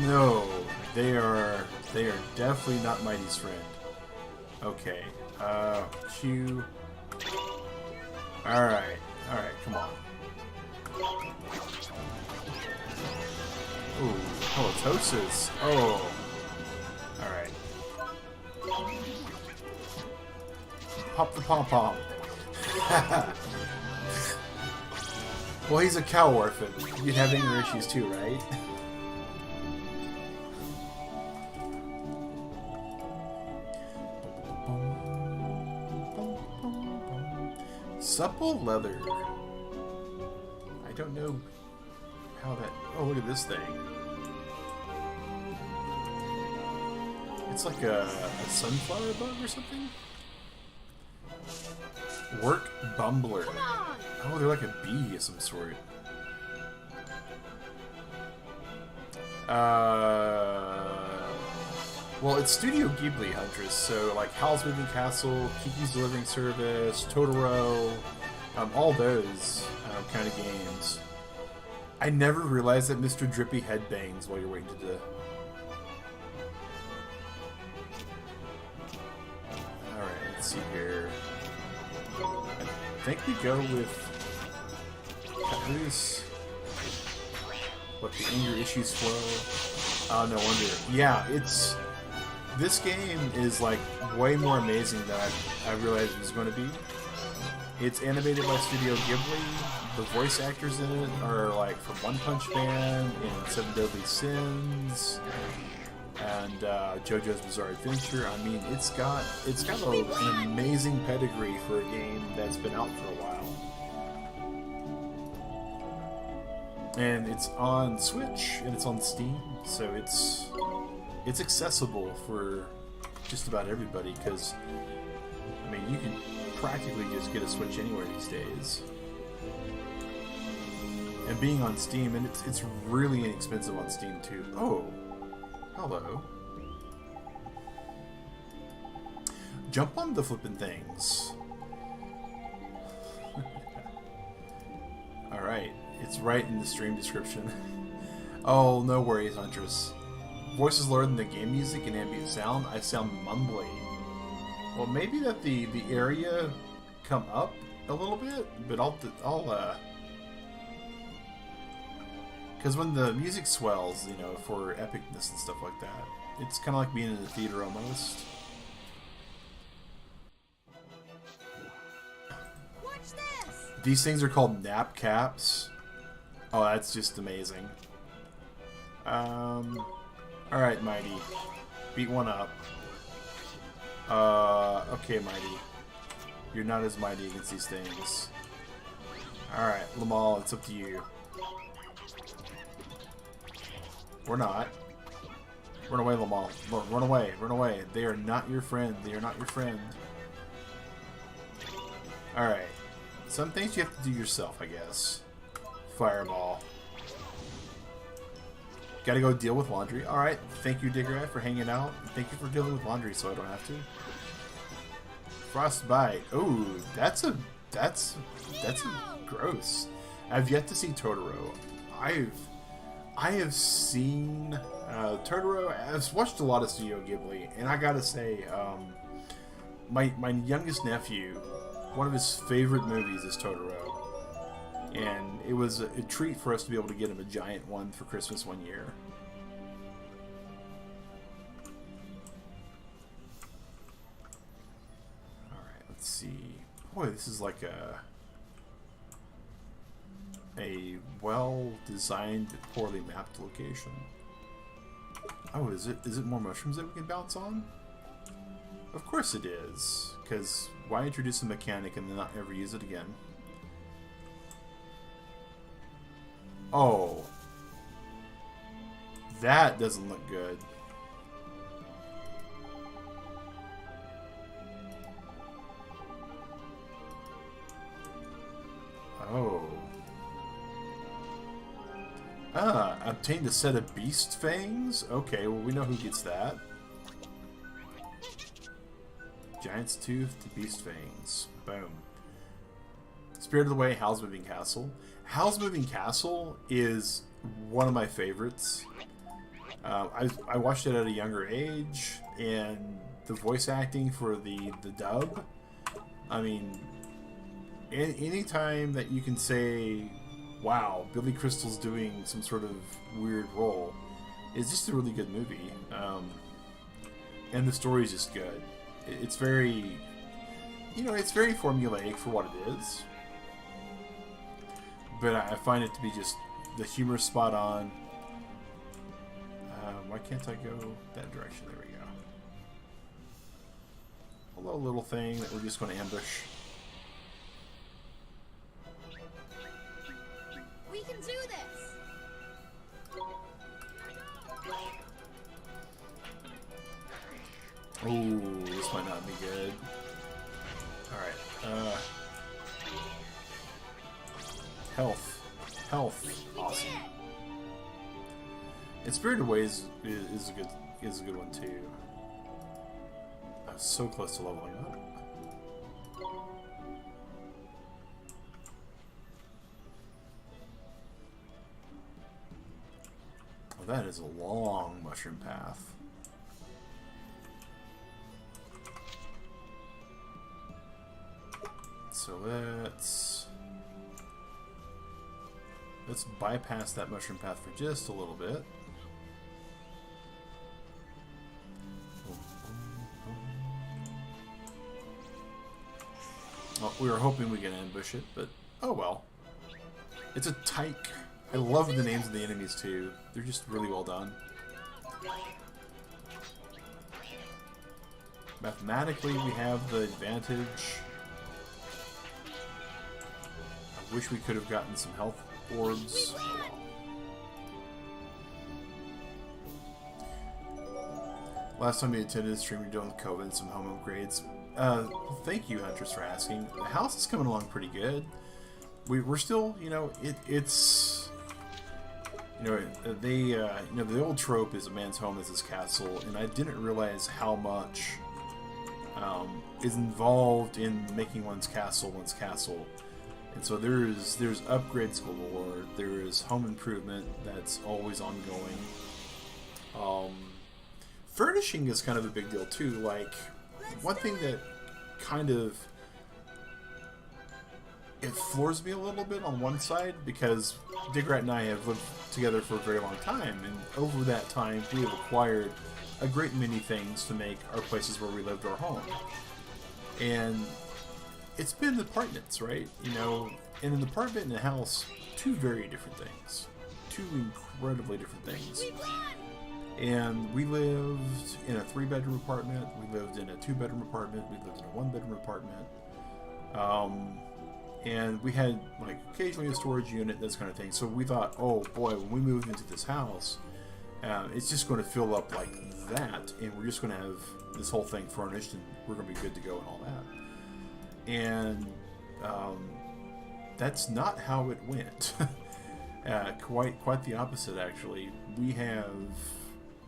No, they are definitely not Mighty's friend. Okay. Q. Alright, come on. Ooh, halitosis. Oh. Alright. Pop the pom-pom. Well, he's a cow orphan. You'd have anger issues too, right? Supple leather. I don't know how that... Oh, look at this thing. It's like a sunflower bug or something? Work bumbler. Oh, they're like a bee of some sort. Well, it's Studio Ghibli, Huntress, so like Howl's Moving Castle, Kiki's Delivering Service, Totoro, all those kind of games. I never realized that Mr. Drippy headbangs while you're waiting to do. Alright, let's see here. I think we go with cut loose. Let the anger issues flow. Oh, no wonder. Yeah, this game is like way more amazing than I realized it was going to be. It's animated by Studio Ghibli. The voice actors in it are like from One Punch Man and Seven Deadly Sins and JoJo's Bizarre Adventure. I mean, it's got an amazing pedigree for a game that's been out for a while. And it's on Switch and it's on Steam, so it's accessible for just about everybody because, I mean, you can practically just get a Switch anywhere these days. And being on Steam, and it's really inexpensive on Steam too. Oh, hello. Jump on the flippin' things. Alright, it's right in the stream description. Oh, no worries, Huntress. Voice is lower than the game music and ambient sound. I sound mumbly. Well, maybe that the area come up a little bit, but I'll because when the music swells, you know, for epicness and stuff like that, it's kind of like being in the theater almost. What's this? These things are called nap caps. Oh, that's just amazing. Alright, Mighty. Beat one up. Okay, Mighty. You're not as mighty against these things. Alright, Lamal, it's up to you. We're not. Run away, Lamal. Run away, run away. They are not your friend. They are not your friend. Alright. Some things you have to do yourself, I guess. Fireball. Gotta go deal with laundry. Alright, thank you, Digger, for hanging out. Thank you for dealing with laundry so I don't have to. Frostbite. Ooh, that's gross. I've yet to see Totoro. I have seen Totoro, I've watched a lot of Studio Ghibli, and I gotta say, my youngest nephew, one of his favorite movies is Totoro. And it was a treat for us to be able to get him a giant one for Christmas one year. Alright, let's see. Boy, this is like a well-designed, poorly mapped location. Oh, is it more mushrooms that we can bounce on? Of course it is. Because why introduce a mechanic and then not ever use it again? Oh. That doesn't look good. Oh. Obtained a set of beast fangs? Okay, well we know who gets that. Giant's tooth to beast fangs. Boom. Spirited Away, Howl's Moving Castle. Howl's Moving Castle is one of my favorites. I watched it at a younger age, and the voice acting for the dub, I mean, anytime that you can say, wow, Billy Crystal's doing some sort of weird role, it's just a really good movie. And the story is just good. It's very, it's very formulaic for what it is. But I find it to be just the humor spot on. Why can't I go that direction? There we go. Hello, little thing that we're just going to ambush. We can do this. Oh, this might not be good. Alright. Health. Awesome. And Spirited Away is a good one too. I was so close to leveling up. Well, that is a long mushroom path. So let's bypass that mushroom path for just a little bit. Well, we were hoping we could ambush it, but oh well. It's a tyke. I love the names of the enemies too. They're just really well done. Mathematically, we have the advantage. I wish we could have gotten some health orbs. Last time we attended the stream, we were doing with COVID and some home upgrades. Thank you, Huntress, for asking. The house is coming along pretty good. We're still, it's the old trope is a man's home is his castle, and I didn't realize how much is involved in making one's castle. And so there's upgrades galore. There is home improvement that's always ongoing. Furnishing is kind of a big deal too. Like, one thing that kind of it floors me a little bit on one side, because Digrat and I have lived together for a very long time, and over that time we have acquired a great many things to make our places where we lived our home. And it's been apartments, right? And an apartment and a house, two very different things. Two incredibly different things. And we lived in a 3-bedroom apartment, we lived in a 2-bedroom apartment, we lived in a 1-bedroom apartment. And we had, like, occasionally a storage unit, this kind of thing. So we thought, oh boy, when we move into this house, it's just going to fill up like that, and we're just going to have this whole thing furnished, and we're going to be good to go and all that. And that's not how it went. Quite the opposite, actually. We have,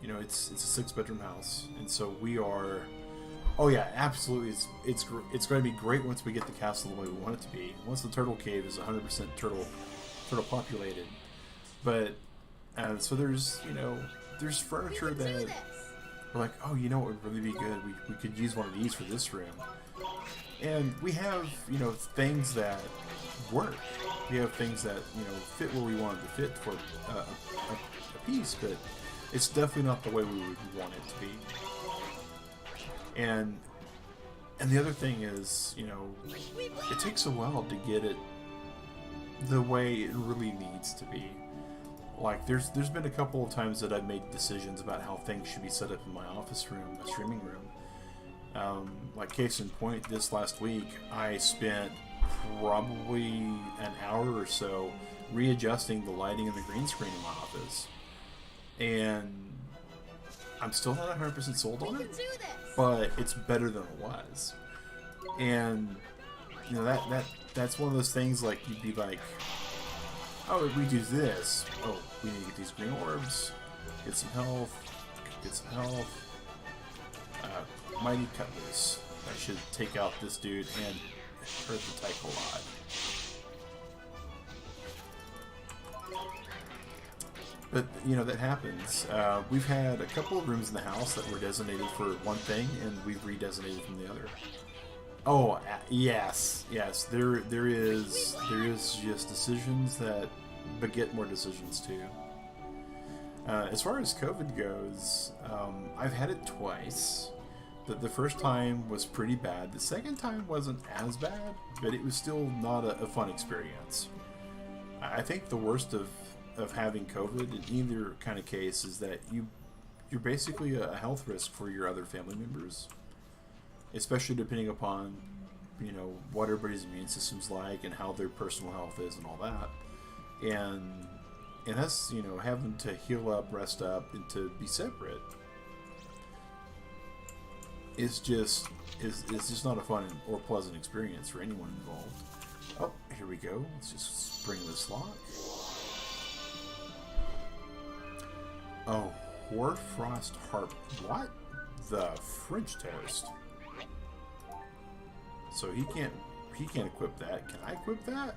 it's a 6-bedroom house, and so we are. Oh yeah, absolutely. It's going to be great once we get the castle the way we want it to be. Once the turtle cave is 100% turtle populated. But so there's there's furniture that we're like, oh, you know what would really be good? We could use one of these for this room. And we have, you know, things that work. We have things that, you know, fit where we want it to fit for a piece, but it's definitely not the way we would want it to be. And the other thing is, you know, it takes a while to get it the way it really needs to be. Like, there's been a couple of times that I've made decisions about how things should be set up in my office room, my streaming room. Like, case in point, this last week, I spent probably an hour or so readjusting the lighting and the green screen in my office. And I'm still not 100% sold on it, but it's better than it was. And, you know, that's one of those things, like, you'd be like, oh, if we do this, oh, we need to get these green orbs, get some health, mighty cutlass. I should take out this dude and hurt the type a lot. But, you know, that happens. We've had a couple of rooms in the house that were designated for one thing, and we've redesignated from the other. Oh, yes. There is just decisions that beget more decisions too. As far as COVID goes, I've had it twice. The first time was pretty bad. The second time wasn't as bad, but it was still not a fun experience. I think the worst of having COVID in either kind of case is that you're basically a health risk for your other family members, especially depending upon, you know, what everybody's immune system's like and how their personal health is and all that. And that's, you know, having to heal up, rest up, and to be separate is just not a fun or pleasant experience for anyone involved. Oh, here we go. Let's just spring this lock. Oh, Hoarfrost Harp. What the French toast? So he can't equip that. Can I equip that?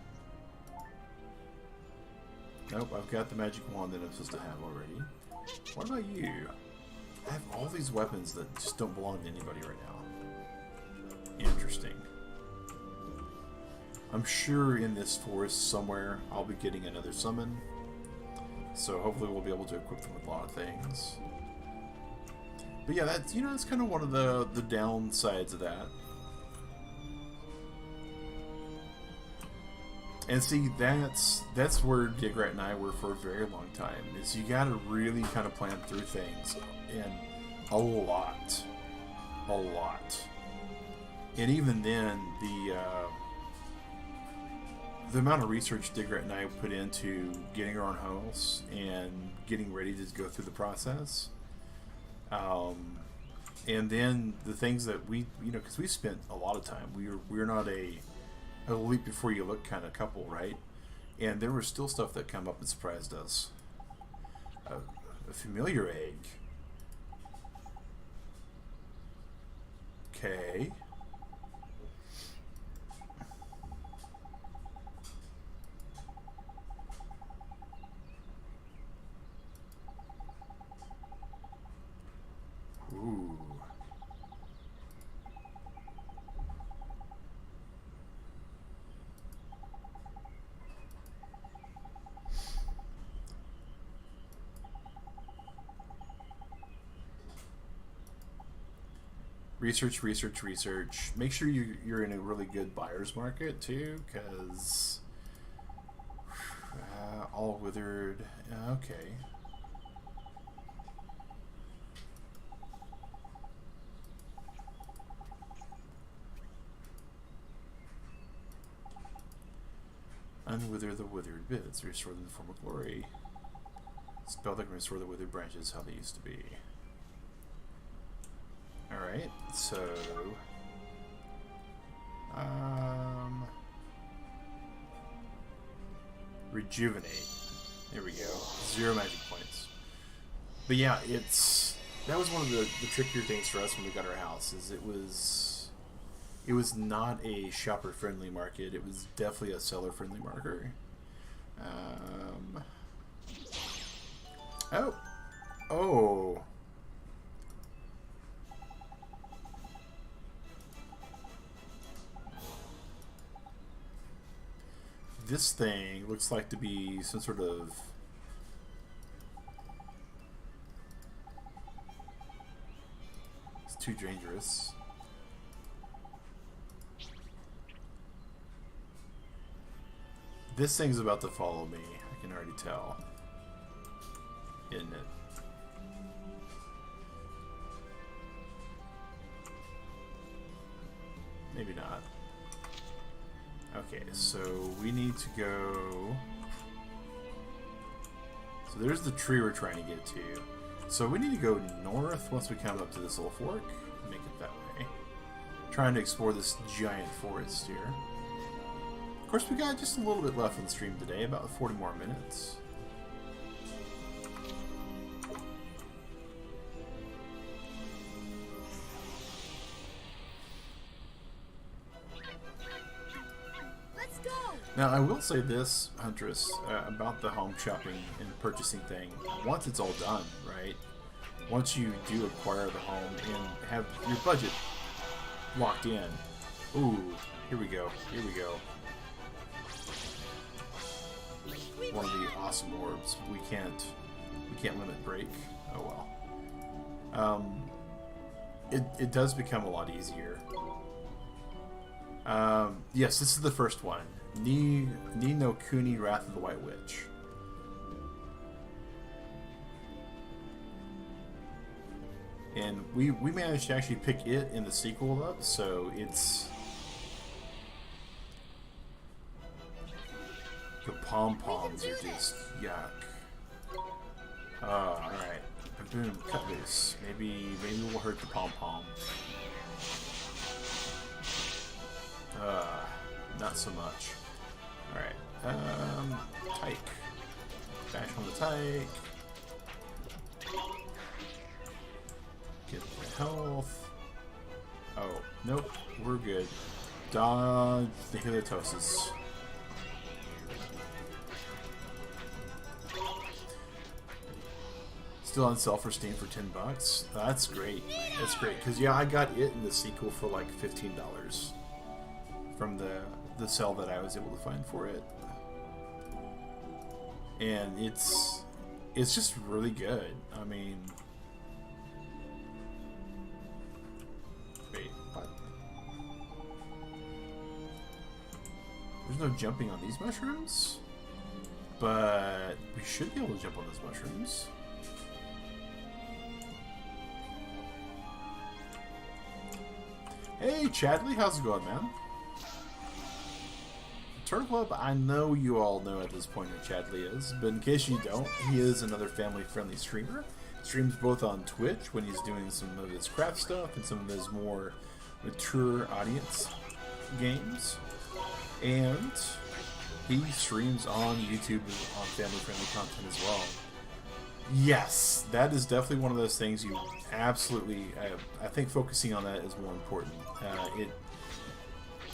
Nope, I've got the magic wand that I'm supposed to have already. What about you? I have all these weapons that just don't belong to anybody right now. Interesting. I'm sure in this forest somewhere I'll be getting another summon. So hopefully we'll be able to equip them with a lot of things. But yeah, that's, you know, that's kind of one of the downsides of that. And see, that's where Digrat and I were for a very long time, is you gotta really kind of plan through things, and a lot. And even then, the amount of research Digrat and I put into getting our own house and getting ready to go through the process, and then the things that we, you know, because we spent a lot of time, we're not a leap before you look kind of couple, right? And there was still stuff that come up and surprised us. A familiar egg. Okay. Ooh. Research. Make sure you're in a really good buyer's market too, because all withered. Okay. Unwither the withered bits. Restore them in the form of glory. Spell that can restore the withered branches how they used to be. Alright, so rejuvenate. There we go. 0 magic points. But yeah, that was one of the trickier things for us when we got our house, is it was not a shopper friendly market, it was definitely a seller friendly market. Oh. This thing looks like to be some sort of... It's too dangerous. This thing's about to follow me. I can already tell. Isn't it? Maybe not. Okay, so we need to go... So there's the tree we're trying to get to. So we need to go north once we come up to this little fork. Make it that way. Trying to explore this giant forest here. Of course, we got just a little bit left in the stream today, about 40 more minutes. Now, I will say this, Huntress, about the home shopping and purchasing thing. Once it's all done, right? Once you do acquire the home and have your budget locked in. Ooh, here we go. Here we go. One of the awesome orbs. We can't limit break. Oh well. It does become a lot easier. Yes, this is the first one. No Kuni, Wrath of the White Witch. And we managed to actually pick it in the sequel up, so it's... The pom-poms are just yuck. Alright. Boom, cut loose. Maybe we'll hurt the pom-pom. Not so much. Alright, Tyke. Bash on the Tyke. Get the health. Oh, nope, we're good. Dodge the Heliotosis. Still on sale for Steam for $10. That's great. That's great, because yeah, I got it in the sequel for like $15 from the sale that I was able to find for it, and it's just really good. I mean, wait, what? There's no jumping on these mushrooms, but we should be able to jump on those mushrooms. Hey Chadley, how's it going, man? Turtle Club, I know you all know at this point who Chadley is, but in case you don't, he is another family-friendly streamer. Streams both on Twitch when he's doing some of his craft stuff and some of his more mature audience games, and he streams on YouTube on family-friendly content as well. Yes, that is definitely one of those things you absolutely... I think focusing on that is more important.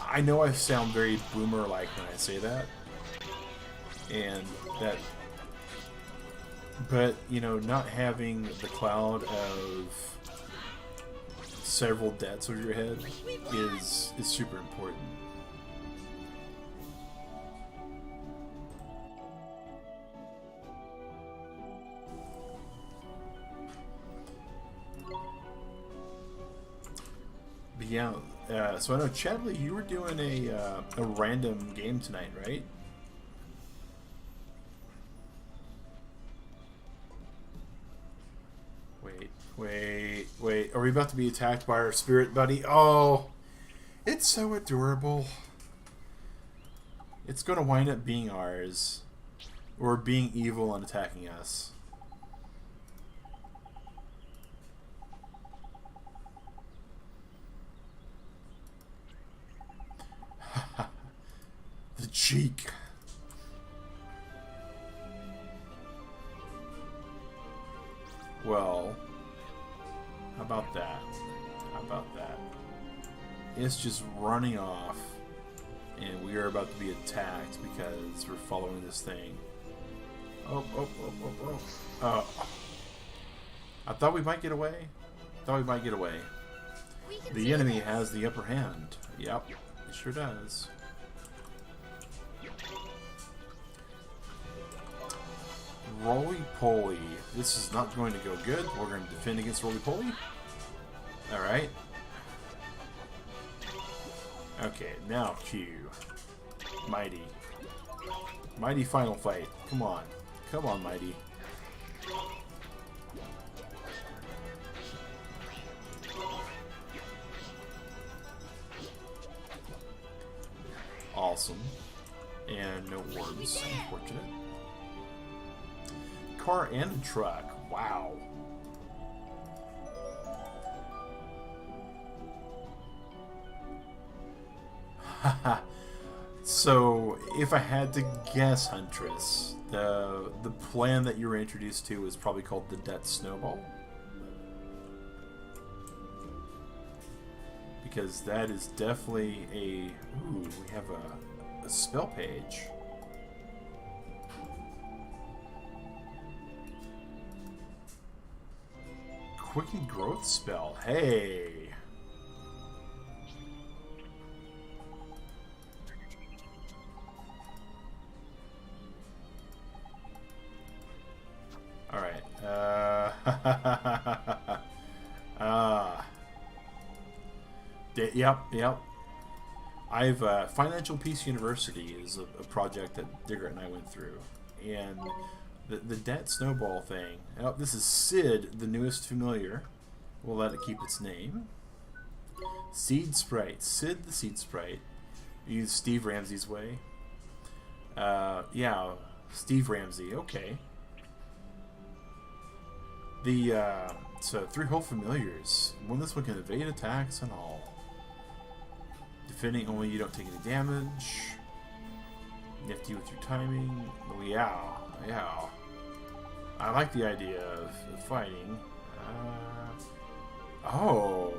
I know I sound very boomer-like when I say that, and that, but you know, not having the cloud of several debts over your head is super important. But yeah. So I know, Chadley, you were doing a random game tonight, right? Wait. Are we about to be attacked by our spirit buddy? Oh, it's so adorable. It's going to wind up being ours. Or being evil and attacking us. The cheek. Well, how about that? How about that? It's just running off, and we are about to be attacked because we're following this thing. Oh. I thought we might get away. Thought we might get away. We can The see enemy this. has the upper hand. Yep, it sure does. Roly-poly. This is not going to go good. We're going to defend against roly-poly. Alright. Okay, now Q. Mighty. Mighty final fight. Come on. Come on, Mighty. Awesome. And no orbs. Unfortunate. Car and a truck. Wow. Haha. So, if I had to guess, Huntress, the plan that you were introduced to is probably called the Death Snowball. Because that is definitely a... Ooh, we have a spell page. Quicken growth spell. Hey! Alright. Yep. I've Financial Peace University is a project that Digger and I went through, and the debt snowball thing. Oh, this is Sid, the newest familiar. We'll let it keep its name. Seed Sprite, Sid the Seed Sprite. Use Steve Ramsey's way. Yeah, Steve Ramsey. Okay. So 3 whole familiars. When this one can evade attacks and all. Defending only, you don't take any damage. Nifty with your timing. Oh, yeah. I like the idea of fighting. Oh.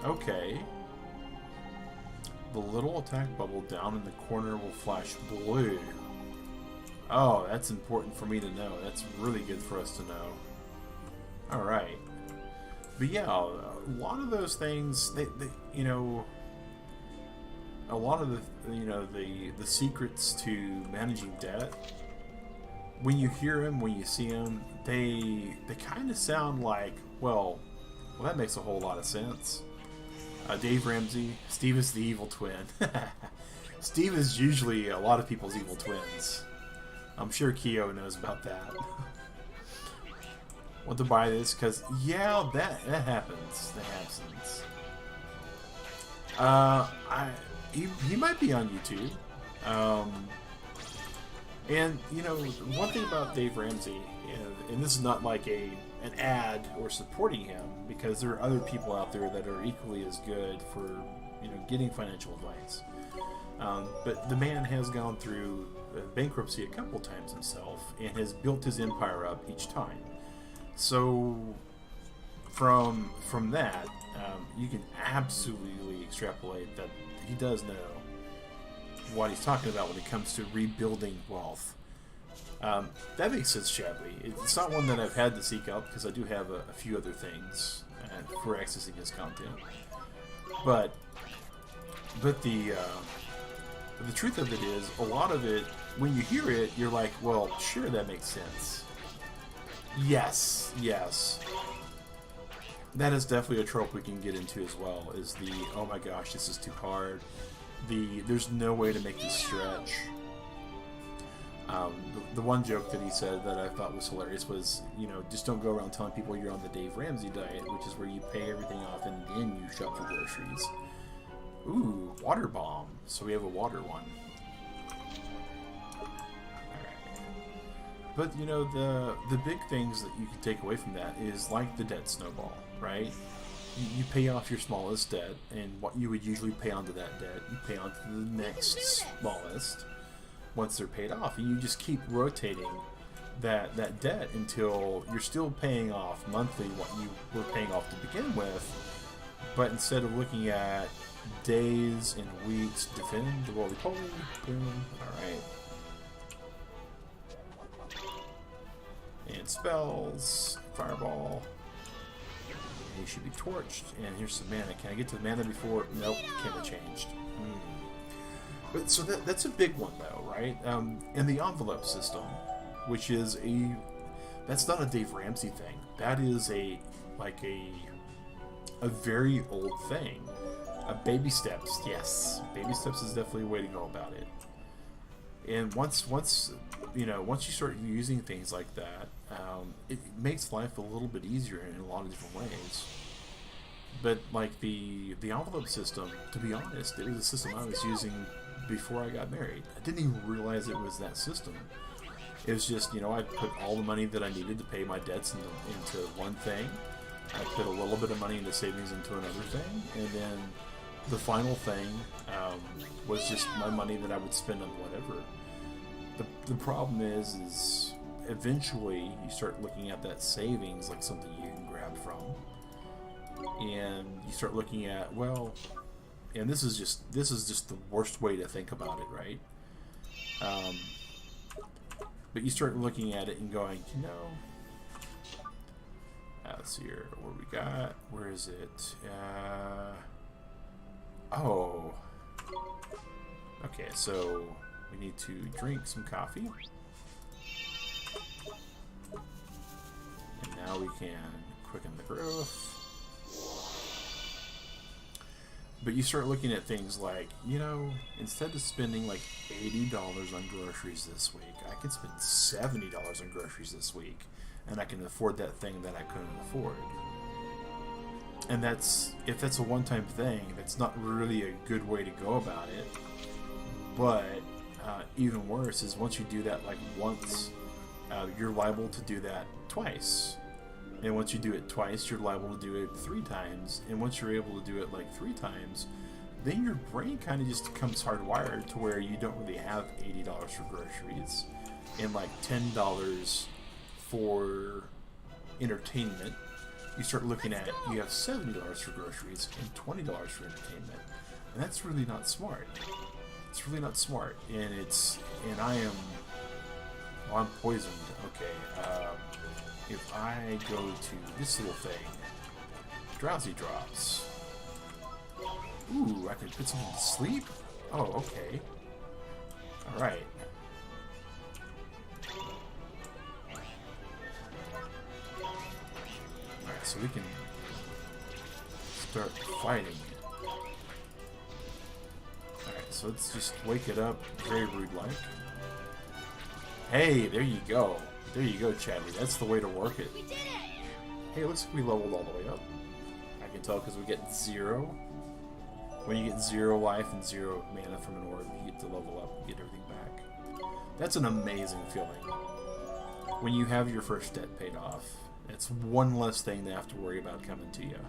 Okay. The little attack bubble down in the corner will flash blue. Oh, that's important for me to know. That's really good for us to know. Alright. But yeah, a lot of those things, they you know, a lot of the secrets to managing debt, when you hear them, when you see them, they kind of sound like, well, that makes a whole lot of sense. Dave Ramsey, Steve is the evil twin. Steve is usually a lot of people's evil twins. I'm sure Kyo knows about that. Want to buy this because, yeah, that happens. That happens. He might be on YouTube. And you know, one thing about Dave Ramsey, and this is not like an ad or supporting him, because there are other people out there that are equally as good for getting financial advice. But the man has gone through bankruptcy a couple times himself and has built his empire up each time. So from that, you can absolutely extrapolate that he does know what he's talking about when it comes to rebuilding wealth. That makes sense, Shadley. It's not one that I've had to seek out because I do have a few other things for accessing his content. But the truth of it is, a lot of it, when you hear it, you're like, well, sure, that makes sense. Yes. That is definitely a trope we can get into as well, is the, oh my gosh, this is too hard. There's no way to make this stretch. The one joke that he said that I thought was hilarious was, just don't go around telling people you're on the Dave Ramsey diet, which is where you pay everything off and then you shop for groceries. Ooh, water bomb. So we have a water one. But the big things that you can take away from that is like the debt snowball, right? You pay off your smallest debt, and what you would usually pay onto that debt, you pay onto the next smallest once they're paid off, and you just keep rotating that debt until you're still paying off monthly what you were paying off to begin with. But instead of looking at days and weeks, defend the roly-poly, boom, alright. And spells. Fireball. And he should be torched. And here's some mana. Can I get to the mana before? Nope, camera changed. But so that's a big one though, right? And the envelope system, which is that's not a Dave Ramsey thing. That is a very old thing. Baby steps, yes. Baby steps is definitely a way to go about it. And once you start using things like that, it makes life a little bit easier in a lot of different ways. But like the envelope system, to be honest, it was a system I was using before I got married. I didn't even realize it was that system. It was just, I put all the money that I needed to pay my debts into one thing. I put a little bit of money into savings into another thing, and then the final thing was just my money that I would spend on whatever. The problem is eventually you start looking at that savings like something you can grab from, and you start looking at, well, and this is just the worst way to think about it, right? But you start looking at it and going, let's see here, what we got? Where is it? Oh. Okay, so we need to drink some coffee. And now we can quicken the growth. But you start looking at things like, instead of spending like $80 on groceries this week, I can spend $70 on groceries this week, and I can afford that thing that I couldn't afford. And if that's a one-time thing, that's not really a good way to go about it. But even worse is once you do that like once, you're liable to do that twice. And once you do it twice, you're liable to do it 3 times. And once you're able to do it like 3 times, then your brain kind of just becomes hardwired to where you don't really have $80 for groceries and like $10 for entertainment. You start looking at, you have $70 for groceries and $20 for entertainment. And that's really not smart. It's really not smart. And I'm poisoned. Okay, if I go to this little thing, drowsy drops. Ooh, I can put someone to sleep? Oh, okay. Alright. Alright, so we can start fighting. Alright, so let's just wake it up very rude-like. Hey, there you go. There you go, Chadley. That's the way to work it. We did it! Hey, it looks like we leveled all the way up. I can tell because we get 0. When you get 0 life and 0 mana from an orb, you get to level up and get everything back. That's an amazing feeling. When you have your first debt paid off, it's one less thing to have to worry about coming to you.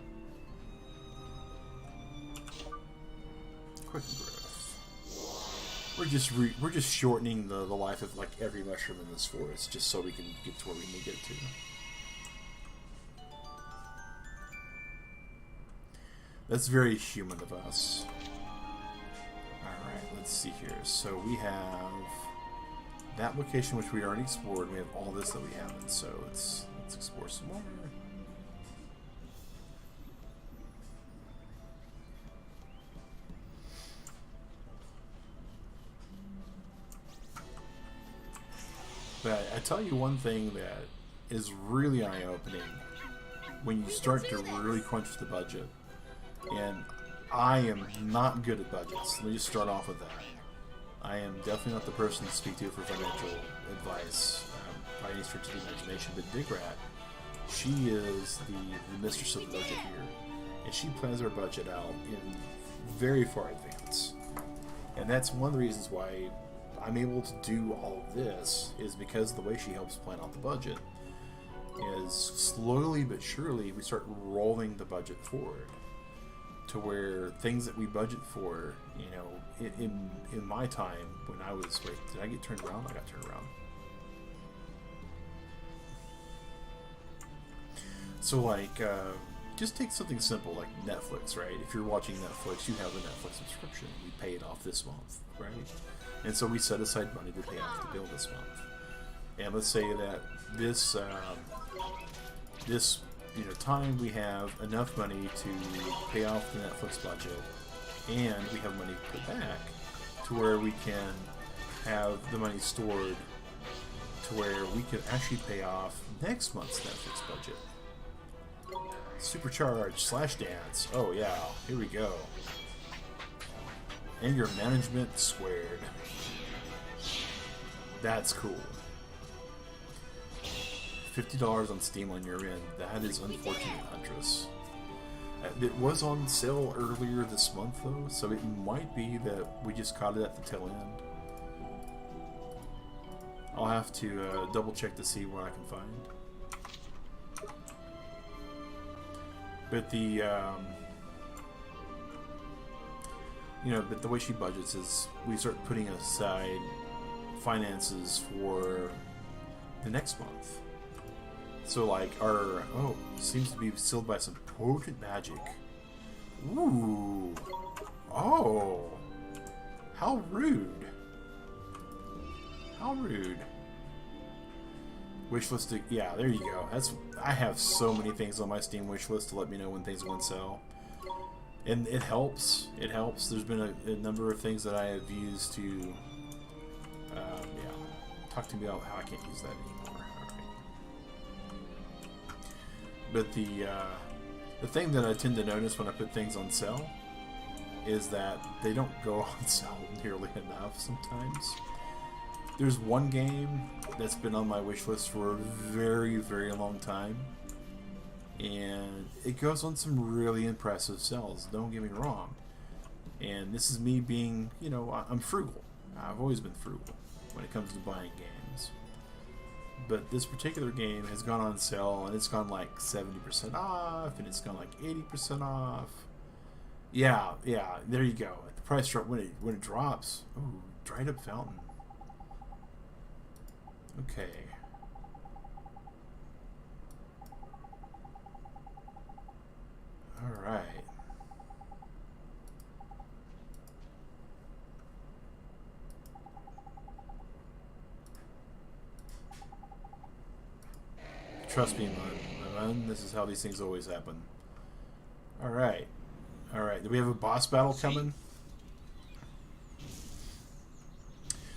Quick growth. We're just shortening the life of like every mushroom in this forest, just so we can get to where we need to get to. That's very human of us. Alright, let's see here. So we have that location which we already explored, and we have all this that we haven't, so let's explore some more. But I tell you one thing that is really eye-opening when you start to really crunch the budget. And I am not good at budgets. Let me just start off with that. I am definitely not the person to speak to for financial advice by any stretch of the imagination. But Digrat, she is the mistress of the budget here. And she plans her budget out in very far advance. And that's one of the reasons why I'm able to do all of this, is because the way she helps plan out the budget is slowly but surely we start rolling the budget forward to where things that we budget for, in my time when I was, wait, did I get turned around? I got turned around. So like, just take something simple like Netflix, right? If you're watching Netflix, you have a Netflix subscription. You pay it off this month, right? And so we set aside money to pay off the bill this month. And let's say that this time we have enough money to pay off the Netflix budget, and we have money put back to where we can have the money stored to where we could actually pay off next month's Netflix budget. Supercharge slash dance. Oh yeah, here we go. Anger management squared. That's cool. $50 on Steam on your end. That is unfortunate, Huntress. It was on sale earlier this month though, so it might be that we just caught it at the tail end. I'll have to double check to see what I can find. But the but the way she budgets is we start putting aside finances for the next month. So like our seems to be sealed by some potent magic. Ooh. Oh. How rude. How rude. Wishlist, yeah, there you go. I have so many things on my Steam wishlist to let me know when things go on sale. And it helps. It helps. There's been a number of things that I have used to talk to me about how I can't use that anymore. Alright. But the thing that I tend to notice when I put things on sale is that they don't go on sale nearly enough sometimes. There's one game that's been on my wish list for a very, very long time, and it goes on some really impressive sales, don't get me wrong. And this is me being, I'm frugal. I've always been frugal when it comes to buying games. But this particular game has gone on sale, and it's gone like 70% off, and it's gone like 80% off. Yeah, there you go. The price drop when it drops. Ooh, dried up fountain. Okay. All right. Trust me, man. This is how these things always happen. All right. All right. Do we have a boss battle coming?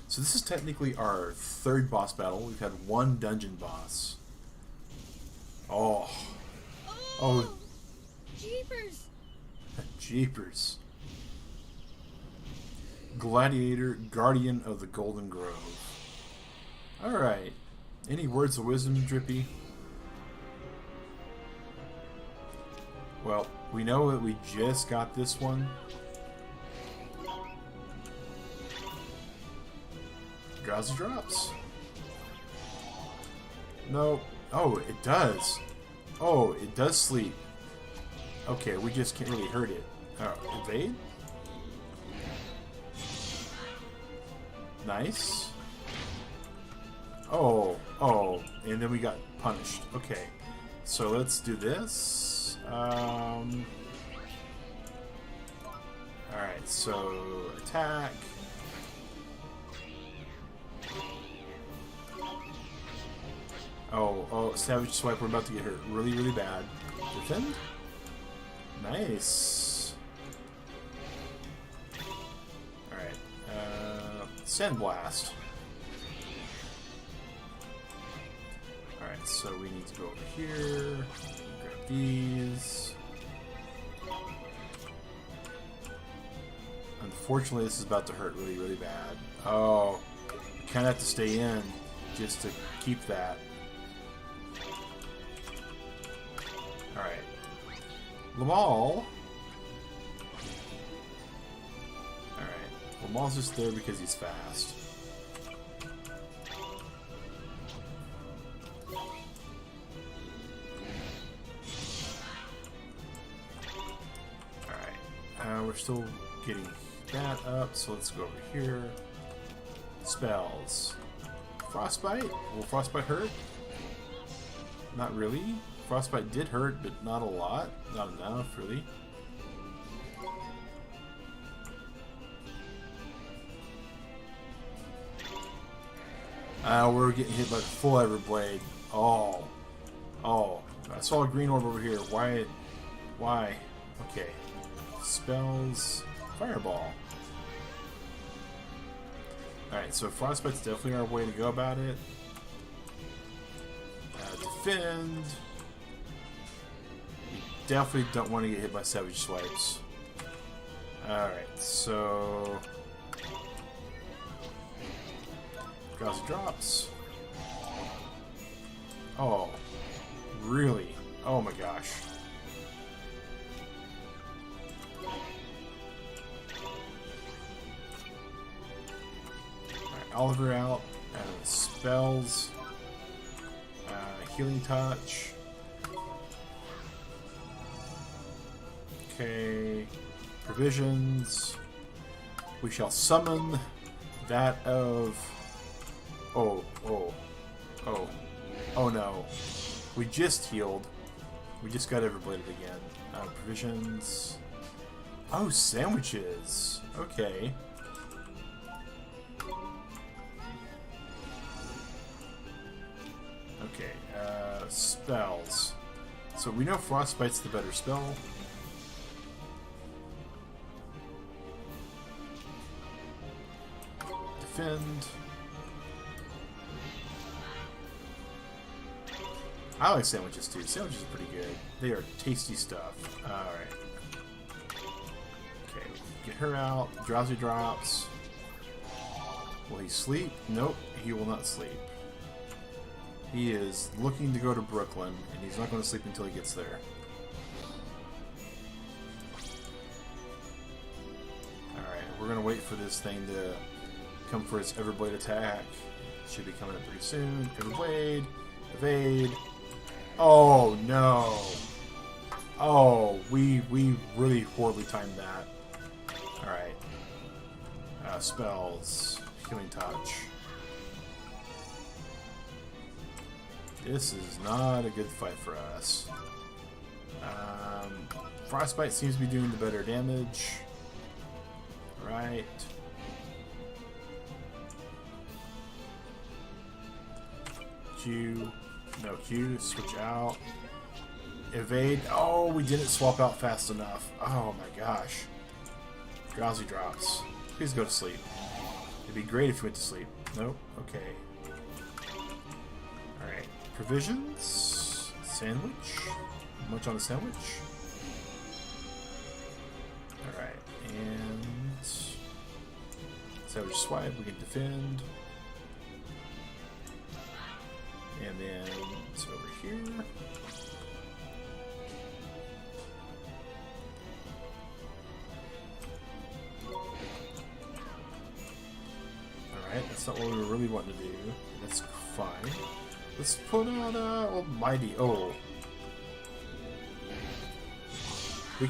So this is technically our third boss battle. We've had one dungeon boss. Oh. Jeepers! Jeepers. Gladiator, Guardian of the Golden Grove. Alright. Any words of wisdom, Drippy? Well, we know that we just got this one. Drowsy drops. No. Oh, it does. Oh, it does sleep. Okay, we just can't really hurt it. Evade? Nice. Oh, and then we got punished. Okay, so let's do this. Alright, so attack. Oh, Savage Swipe, we're about to get hurt really, really bad. Defend? Nice. Alright, Sandblast. Alright, so we need to go over here, grab these. Unfortunately, this is about to hurt really, really bad. Oh, you kind of have to stay in just to keep that. Alright. Lamal. Alright. Lamal's just there because he's fast. Alright. We're still getting that up, so let's go over here. Spells. Frostbite? Will Frostbite hurt? Not really. Frostbite did hurt, but not a lot. Not enough, really. We're getting hit by the full Everblade. Oh. Oh. I saw a green orb over here. Why? Why? Okay. Spells. Fireball. Alright, so Frostbite's definitely our way to go about it. Defend. We definitely don't want to get hit by Savage Swipes. Alright, so... Drowsy drops. Oh. Really? Oh my gosh. Alright, Oliver out. Spells. Healing touch. Okay. Provisions. We shall summon that of... Oh, oh, oh. Oh no. We just healed. We just got everbladed again. Provisions. Oh, sandwiches. Okay. Okay, spells. So we know Frostbite's the better spell. Defend. I like sandwiches too. Sandwiches are pretty good. They are tasty stuff. Alright. Okay, get her out. Drowsy drops. Will he sleep? Nope, he will not sleep. He is looking to go to Brooklyn, and he's not going to sleep until he gets there. Alright, we're going to wait for this thing to come for its Everblade attack. It should be coming up pretty soon. Everblade, evade. Oh no! Oh, we really horribly timed that. Alright. Spells. Healing touch. This is not a good fight for us. Frostbite seems to be doing the better damage. Right. Q. No Q. Switch out. Evade. Oh, we didn't swap out fast enough. Oh my gosh. Drowsy drops. Please go to sleep. It'd be great if you went to sleep. Nope. Okay. Alright. Provisions. Sandwich. Much on a sandwich. Alright. And... Savage Swipe. We can defend. And then it's over here. Alright, that's not what we were really wanting to do. That's fine. Let's put out Almighty. Oh. We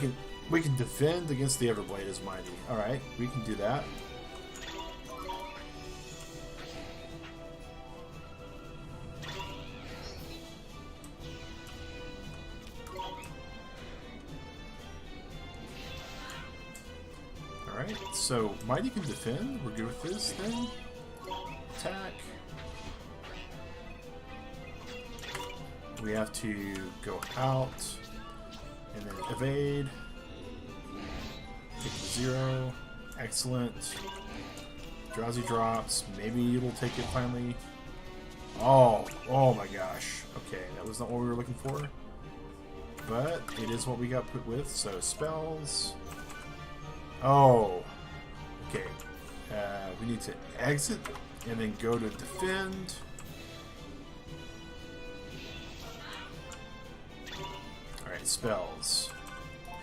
can defend against the Everblade as Mighty. Alright, we can do that. Alright, so Mighty can defend. We're good with this then. Attack. We have to go out and then evade. Take it to 0. Excellent. Drowsy drops. Maybe it'll take it finally. Oh my gosh. Okay, that was not what we were looking for. But it is what we got put with. So spells. Oh. Okay. We need to exit and then go to defend. Alright, spells.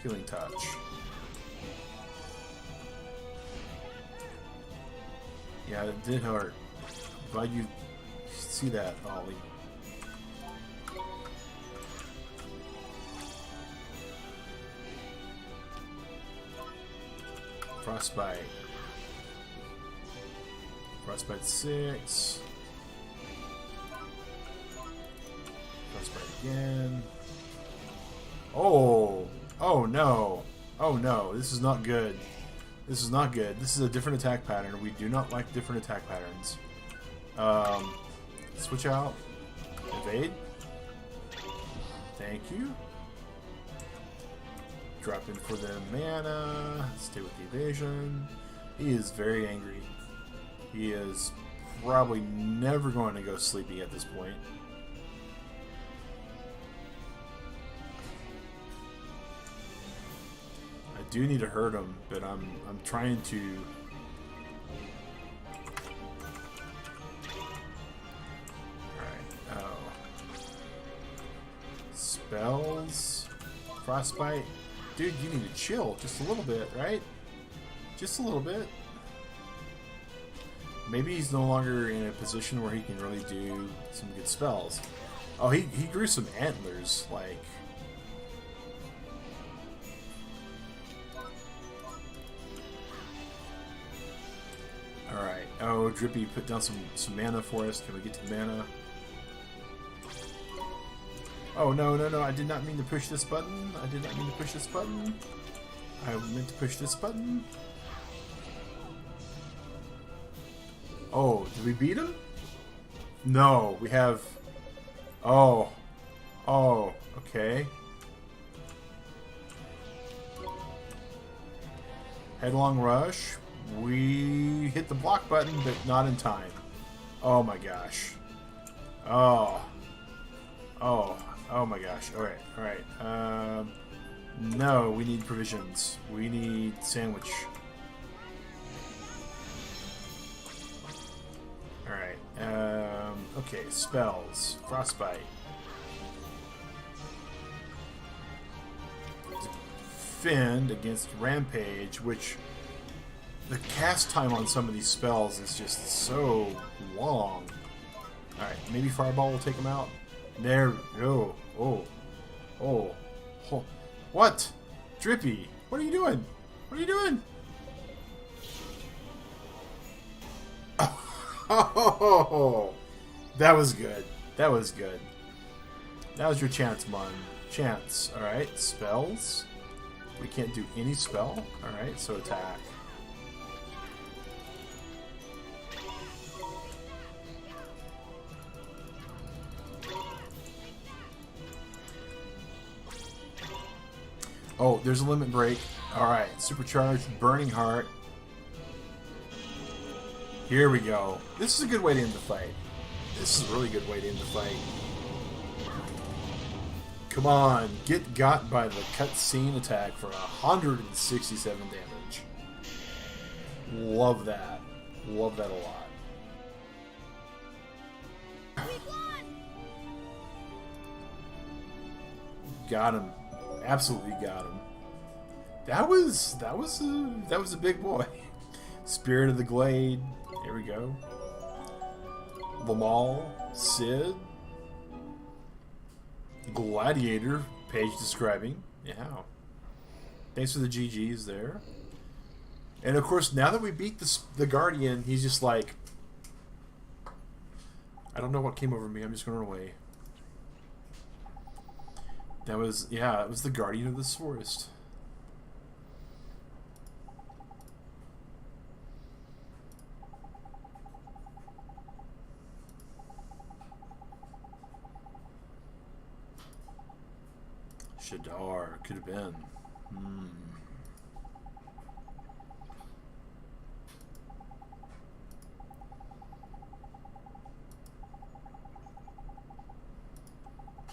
Healing touch. Yeah, it did hurt. Glad you see that, Ollie. Frostbite. Frostbite 6. Frostbite again. Oh! Oh no! Oh no, this is not good. This is not good. This is a different attack pattern. We do not like different attack patterns. Switch out. Evade. Thank you. Drop in for the mana. Stay with the evasion. He is very angry. He is probably never going to go sleepy at this point. I do need to hurt him, but I'm trying to. Alright, oh. Spells. Frostbite. Dude, you need to chill just a little bit, right? Just a little bit. Maybe he's no longer in a position where he can really do some good spells. Oh, he grew some antlers, like... Alright. Oh, Drippy put down some mana for us. Can we get to the mana? Oh, no, no, no. I did not mean to push this button. I did not mean to push this button. I meant to push this button. Oh, did we beat him? No, we have... Oh. Oh, okay. Headlong Rush. We hit the block button, but not in time. Oh my gosh. Oh. Oh. Oh my gosh. Alright, alright. No, we need provisions. We need sandwich. Alright. Okay, spells. Frostbite. Defend against Rampage, which the cast time on some of these spells is just so long. Alright, maybe Fireball will take him out. There. Oh. Oh. Oh. Oh. What? Drippy, what are you doing? What are you doing? Oh, that was good. That was good. That was your chance, Mon. Chance. Alright, spells. We can't do any spell. Alright, so attack. Oh, there's a limit break. Alright, supercharged, Burning Heart. Here we go. This is a good way to end the fight. This is a really good way to end the fight. Come on, get got by the cutscene attack for 167 damage. Love that. Love that a lot. We won! Got him. Absolutely got him. That was a big boy. Spirit of the Glade. Here we go. Lamal, Sid, Gladiator, page describing. Yeah. Thanks for the GGs there. And of course, now that we beat the Guardian, he's just like, I don't know what came over me. I'm just going to run away. That was, yeah, it was the Guardian of this forest. Shadar, could have been.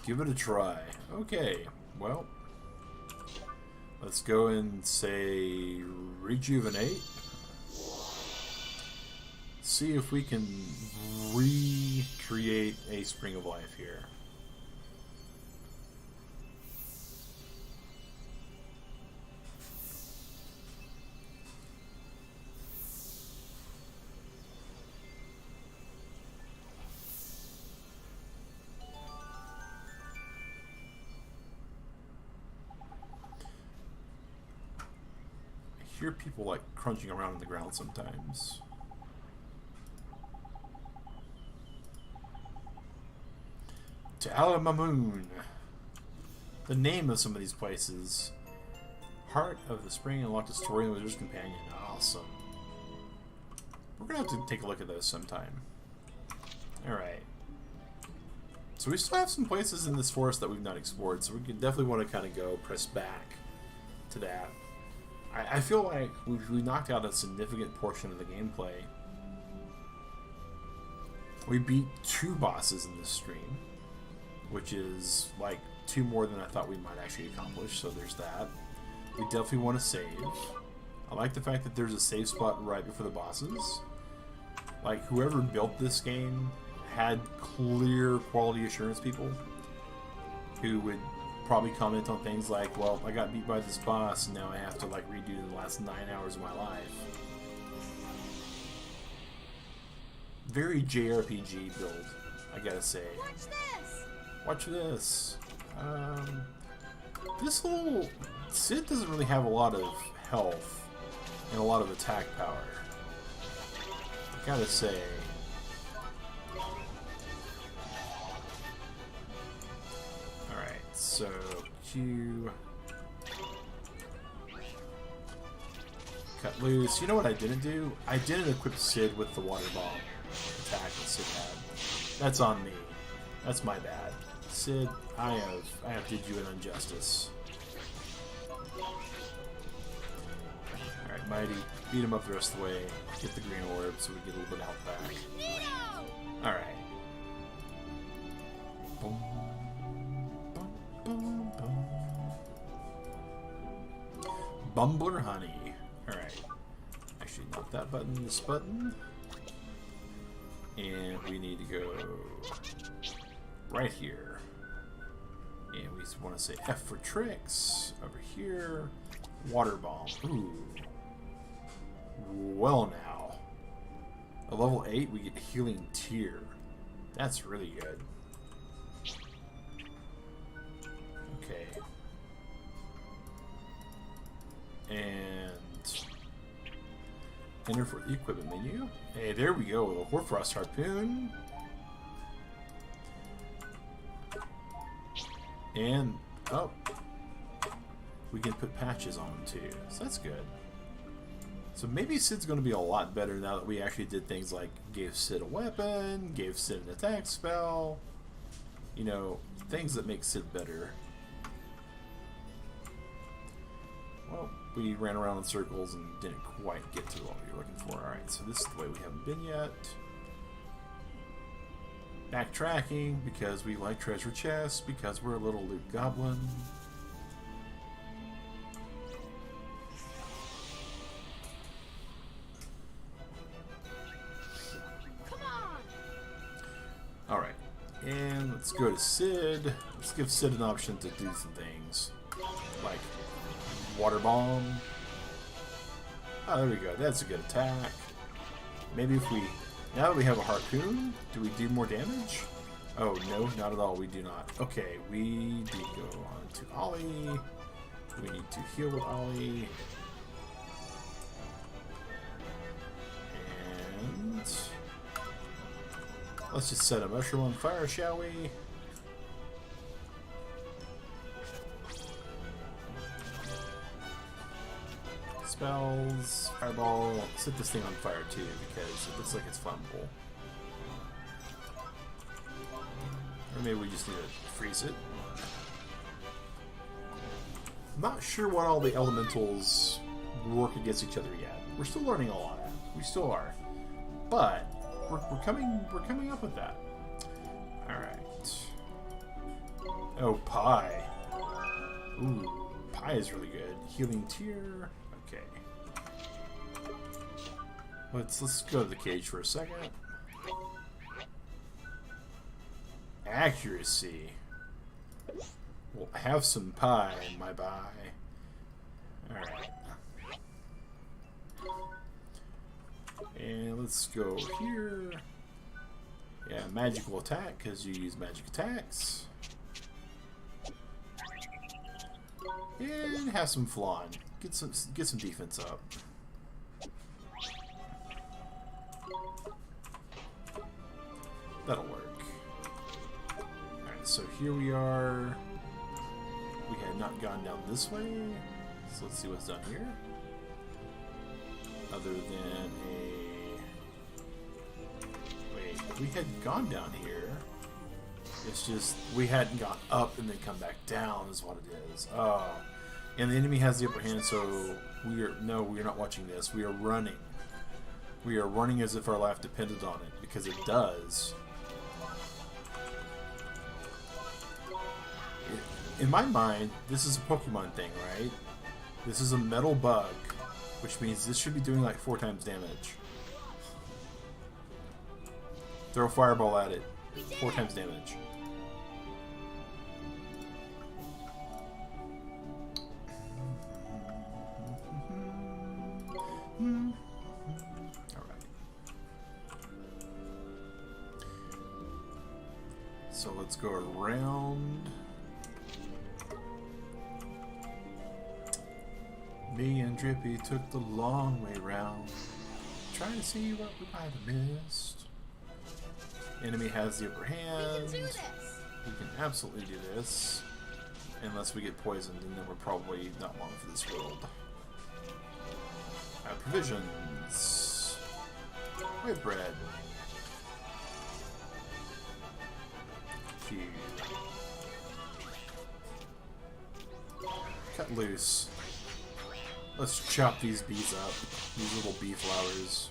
Give it a try. Okay, well, let's go and say rejuvenate. See if we can recreate a Spring of Life here. I hear people like crunching around on the ground sometimes. To Alamamoon. The name of some of these places. Heart of the Spring unlocked a story in the Wizard's Companion. Awesome. We're gonna have to take a look at those sometime. Alright. So we still have some places in this forest that we've not explored, so we can definitely want to kind of go press back to that. I feel like we knocked out a significant portion of the gameplay. We beat 2 bosses in this stream, which is like 2 more than I thought we might actually accomplish, so there's that. We definitely want to save. I like the fact that there's a save spot right before the bosses. Like, whoever built this game had clear quality assurance people who would probably comment on things like, well, I got beat by this boss and now I have to like redo the last 9 hours of my life. Very JRPG build, I gotta say. Watch this! Watch this. This little Sid doesn't really have a lot of health and a lot of attack power, I gotta say. Alright, so Q. Cut loose. You know what I didn't do? I didn't equip Sid with the water bomb attack that Sid had. That's on me. That's my bad. Sid, I have did you an injustice. Alright, Mighty, beat him up the rest of the way. Get the green orb so we get a little bit of health back. Alright. Boom, boom, boom, boom. Bumbler Honey. Alright. Actually, not that button, this button. And we need to go right here. And we want to say F for tricks. Over here. Water bomb. Ooh. Well now. At level 8 we get healing tier. That's really good. Okay. And enter for the equipment menu. Hey, there we go. The Hoarfrost harpoon. And oh, we can put patches on them too. So that's good. So maybe Sid's going to be a lot better now that we actually did things like gave Sid a weapon, gave Sid an attack spell. You know, things that make Sid better. Well, we ran around in circles and didn't quite get to what we were looking for. Alright, so this is the way we haven't been yet. Backtracking, because we like treasure chests, because we're a little loot goblin. Come on! Alright, and let's go to Sid. Let's give Sid an option to do some things. Like water bomb. Oh, there we go. That's a good attack. Maybe if we... Now that we have a harpoon, do we do more damage? Oh, no, not at all. We do not. Okay, we need to go on to Ollie. We need to heal with Ollie. And... let's just set a mushroom on fire, shall we? Spells, fireball. Set this thing on fire too because it looks like it's flammable. Or maybe we just need to freeze it. I'm not sure what all the elementals work against each other yet. We're still learning a lot. We still are, but we're coming up with that. All right. Oh, pie. Ooh, pie is really good. Healing tier. Okay. Let's go to the cage for a second. Accuracy. We'll have some pie, my bye. Alright. And let's go here. Yeah, magical attack, because you use magic attacks. And have some flan. Get some defense up. That'll work. Alright, so here we are. We had not gone down this way. So let's see what's done here. Other than a... Wait, we had gone down here. It's just we hadn't gone up and then come back down is what it is. Oh. And the enemy has the upper hand, so we're not watching this. We are running. We are running as if our life depended on it, because it does. In my mind, this is a Pokemon thing, right? This is a metal bug, which means this should be doing like 4 times damage. Throw a fireball at it. 4 times damage. Alright. So let's go around. Me and Drippy took the long way round, trying to see what we might have missed. Enemy has the upper hand. We can do this. We can absolutely do this. Unless we get poisoned, and then we're probably not long for this world. Provisions. Whip bread. Cute. Cut loose. Let's chop these bees up. These little bee flowers.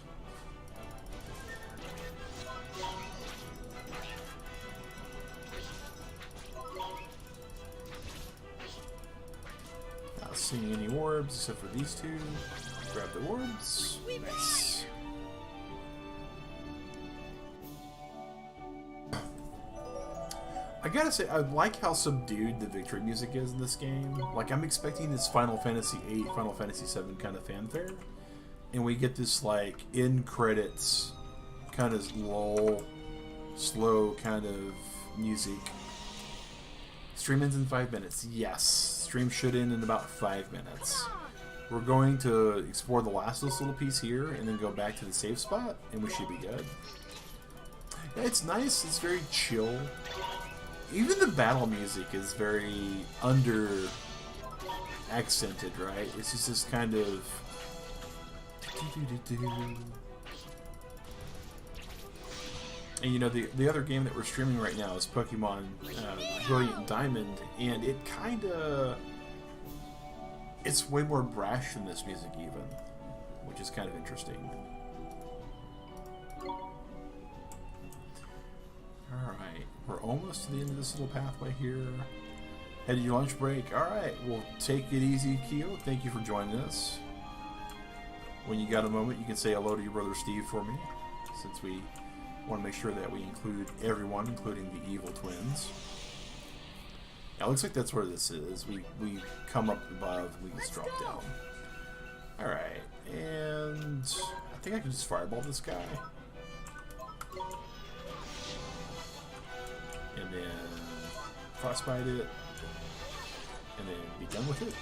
Not seeing any orbs except for these 2. Grab the orbs. Nice. I gotta say, I like how subdued the victory music is in this game. Like, I'm expecting this Final Fantasy VIII, Final Fantasy VII kind of fanfare. And we get this, like, end credits, kind of lull, slow kind of music. Stream ends in 5 minutes. Yes. Stream should end in about 5 minutes. We're going to explore the last of this little piece here, and then go back to the save spot, and we should be good. Yeah, it's nice. It's very chill. Even the battle music is very accented, right? It's just this kind of... And you know, the other game that we're streaming right now is Pokemon Brilliant Diamond, and it kinda... It's way more brash than this music even, which is kind of interesting. Alright, we're almost to the end of this little pathway here. Head to your lunch break. Alright, well, take it easy, Keo. Thank you for joining us. When you got a moment, you can say hello to your brother Steve for me, since we want to make sure that we include everyone, including the evil twins. Now, it looks like that's where this is. We come up above, we just drop down. Alright, and I think I can just fireball this guy. And then frostbite it, and then be done with it.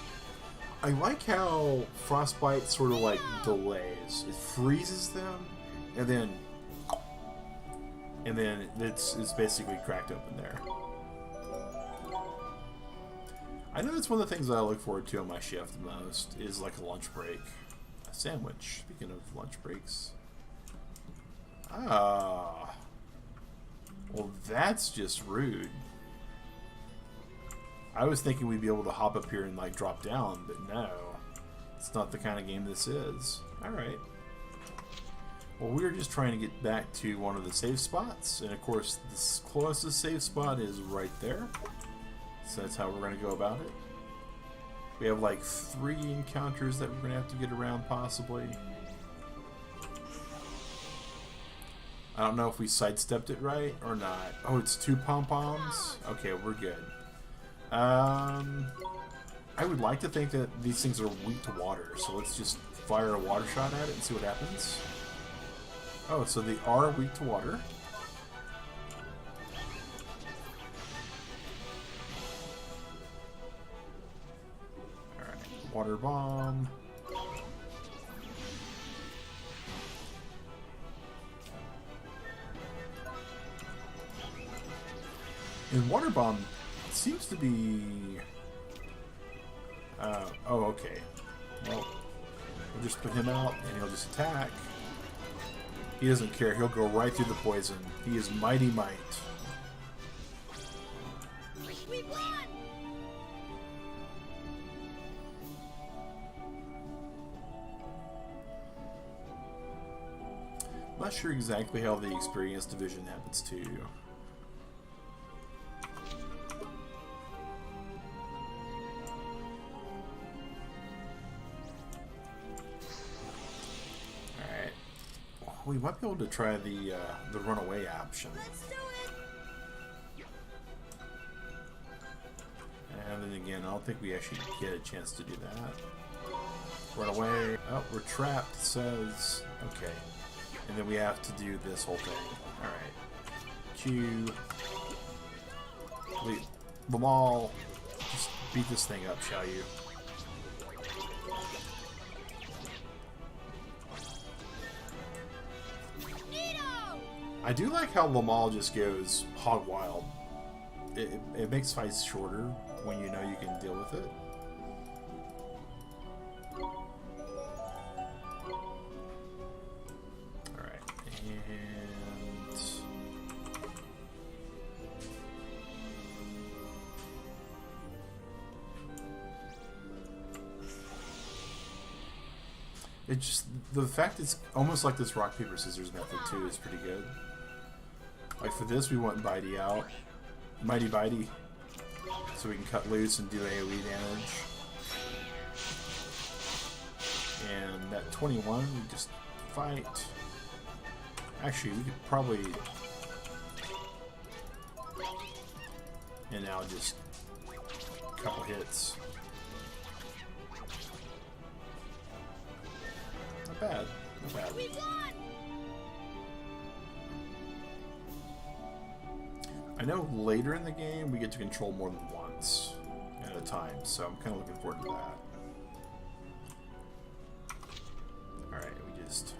I like how frostbite sort of like delays. It freezes them, and then it's basically cracked open there. I know that's one of the things that I look forward to on my shift the most is like a lunch break, a sandwich. Speaking of lunch breaks, well, that's just rude. I was thinking we'd be able to hop up here and like drop down, but no. It's not the kind of game this is. Alright. Well, we're just trying to get back to one of the save spots, and of course the closest save spot is right there. So that's how we're going to go about it. We have like 3 encounters that we're going to have to get around possibly. I don't know if we sidestepped it right or not. Oh, it's 2 pom-poms? Okay, we're good. I would like to think that these things are weak to water, so let's just fire a water shot at it and see what happens. Oh, so they are weak to water. Alright, water bomb. And water bomb seems to be... oh, okay. Well, we'll just put him out, and he'll just attack. He doesn't care. He'll go right through the poison. He is mighty might. We won! I'm not sure exactly how the experience division happens too. Alright. We might be able to try the runaway option. Let's do it! And then again, I don't think we actually get a chance to do that. Run away. Oh, we're trapped, it says. Okay. And then we have to do this whole thing. Alright. Q. Leave them all. Just beat this thing up, shall you? I do like how Lamal just goes hog wild. It makes fights shorter when you know you can deal with it. Alright, and... It's just, the fact it's almost like this rock, paper, scissors method too is pretty good. Like for this, we want Bitey out. Mighty Bitey. So we can cut loose and do AoE damage. And that 21, we just fight. Actually, we could probably... And now just a couple hits. Not bad. Not bad. We won! I know later in the game we get to control more than once at a time, so I'm kind of looking forward to that. Alright, we just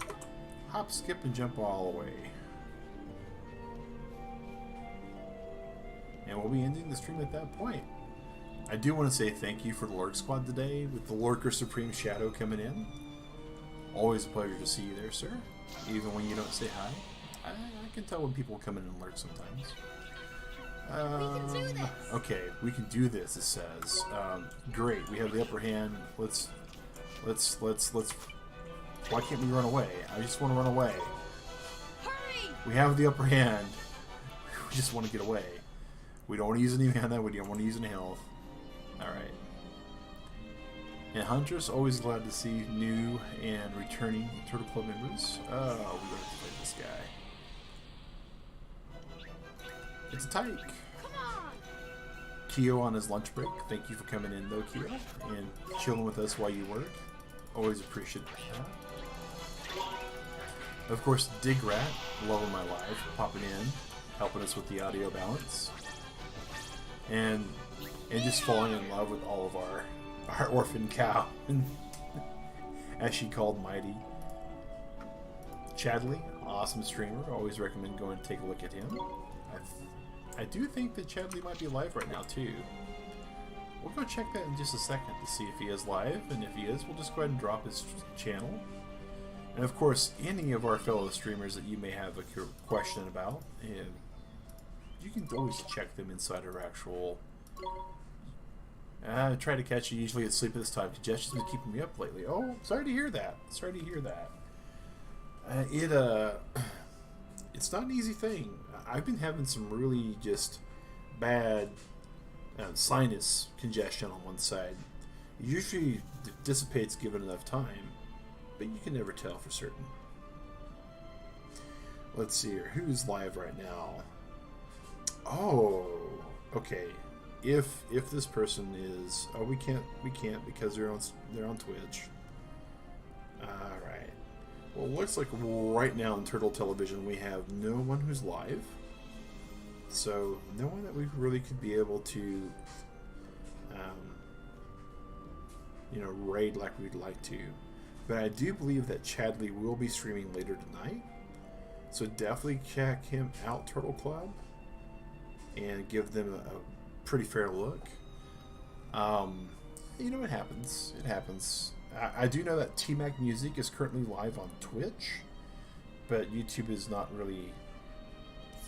hop, skip, and jump all the way. And we'll be ending the stream at that point. I do want to say thank you for the Lurk Squad today, with the Lurker Supreme Shadow coming in. Always a pleasure to see you there, sir. Even when you don't say hi. I can tell when people come in and lurk sometimes. We can do this. Okay, we can do this, it says. Great, we have the upper hand. Let's why can't we run away? I just want to run away. Hurry! We have the upper hand. We just want to get away. We don't want to use any mana, we don't want to use any health. Alright. And Huntress, always glad to see new and returning Turtle Club members. Oh, we're going to fight this guy. It's a tyke. Come on! Kyo on his lunch break. Thank you for coming in, though, Kyo, and chilling with us while you work. Always appreciate that. Of course, Dig Rat, loving my life, popping in, helping us with the audio balance, and just falling in love with all of our orphan cow, as she called Mighty. Chadley, awesome streamer. Always recommend going to take a look at him. I do think that Chadley might be live right now too. We'll go check that in just a second to see if he is live, and if he is, we'll just go ahead and drop his channel. And of course, any of our fellow streamers that you may have a question about, and you can always check them inside our actual... I try to catch you usually asleep at this time. Congestion's been keeping me up lately. Oh, sorry to hear that. Sorry to hear that. It's not an easy thing. I've been having some really just bad sinus congestion on one side. It usually dissipates given enough time, but you can never tell for certain. Let's see here. Who's live right now? Oh, okay. If this person is, oh, we can't because they're on Twitch. All right. Well, it looks like right now in Turtle Television we have no one who's live, so no one that we really could be able to, raid like we'd like to. But I do believe that Chadley will be streaming later tonight, so definitely check him out, Turtle Club, and give them a pretty fair look. It happens. It happens. I do know that T-Mac Music is currently live on Twitch, but YouTube is not really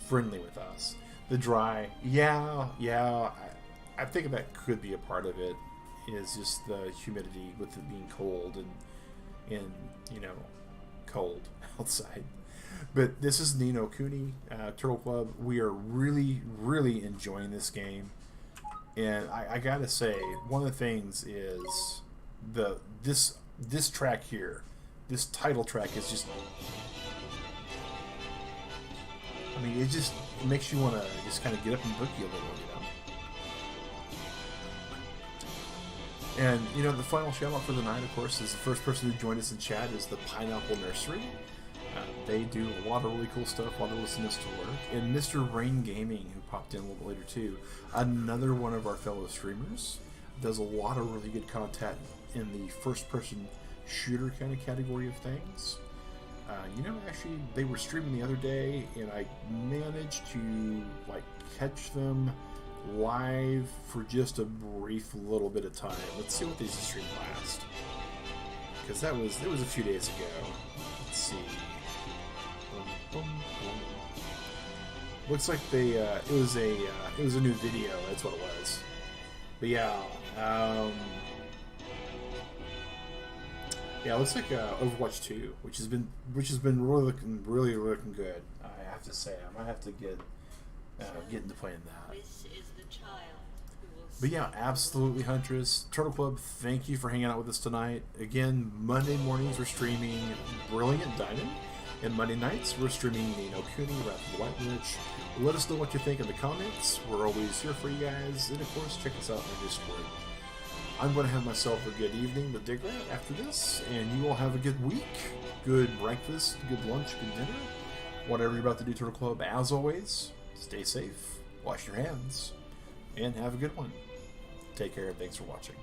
friendly with us. The Dry, yeah, I think that could be a part of it. Is just the humidity with it being cold and you know, cold outside. But this is the No Kuni Turtle Club. We are really, really enjoying this game, and I gotta say, one of the things is this track here, this title track is just. I mean, it makes you want to just kind of get up and boogie a little, you know. And you know, the final shout out for the night, of course, is the first person who joined us in chat is the Pineapple Nursery. They do a lot of really cool stuff while they're listening to us to work. And Mr. Rain Gaming, who popped in a little bit later too, another one of our fellow streamers, does a lot of really good content in the first-person shooter kind of category of things. You know, actually, they were streaming the other day, and I managed to like catch them live for just a brief little bit of time. Let's see what they streamed last, because it was a few days ago. Let's see. Looks like they it was a new video. That's what it was. But yeah, yeah, it looks like Overwatch 2, which has been really looking good. I have to say, I might have to get into playing that. This is the child who will But yeah, absolutely, Huntress. Turtle Club, thank you for hanging out with us tonight. Again, Monday mornings we're streaming Brilliant Diamond, and Monday nights we're streaming the No Kuni, Wrath of the White Witch. Let us know what you think in the comments. We're always here for you guys, and of course, check us out on our Discord. I'm going to have myself a good evening with Digrat after this, and you all have a good week, good breakfast, good lunch, good dinner, whatever you're about to do, Turtle Club. As always, stay safe, wash your hands, and have a good one. Take care, and thanks for watching.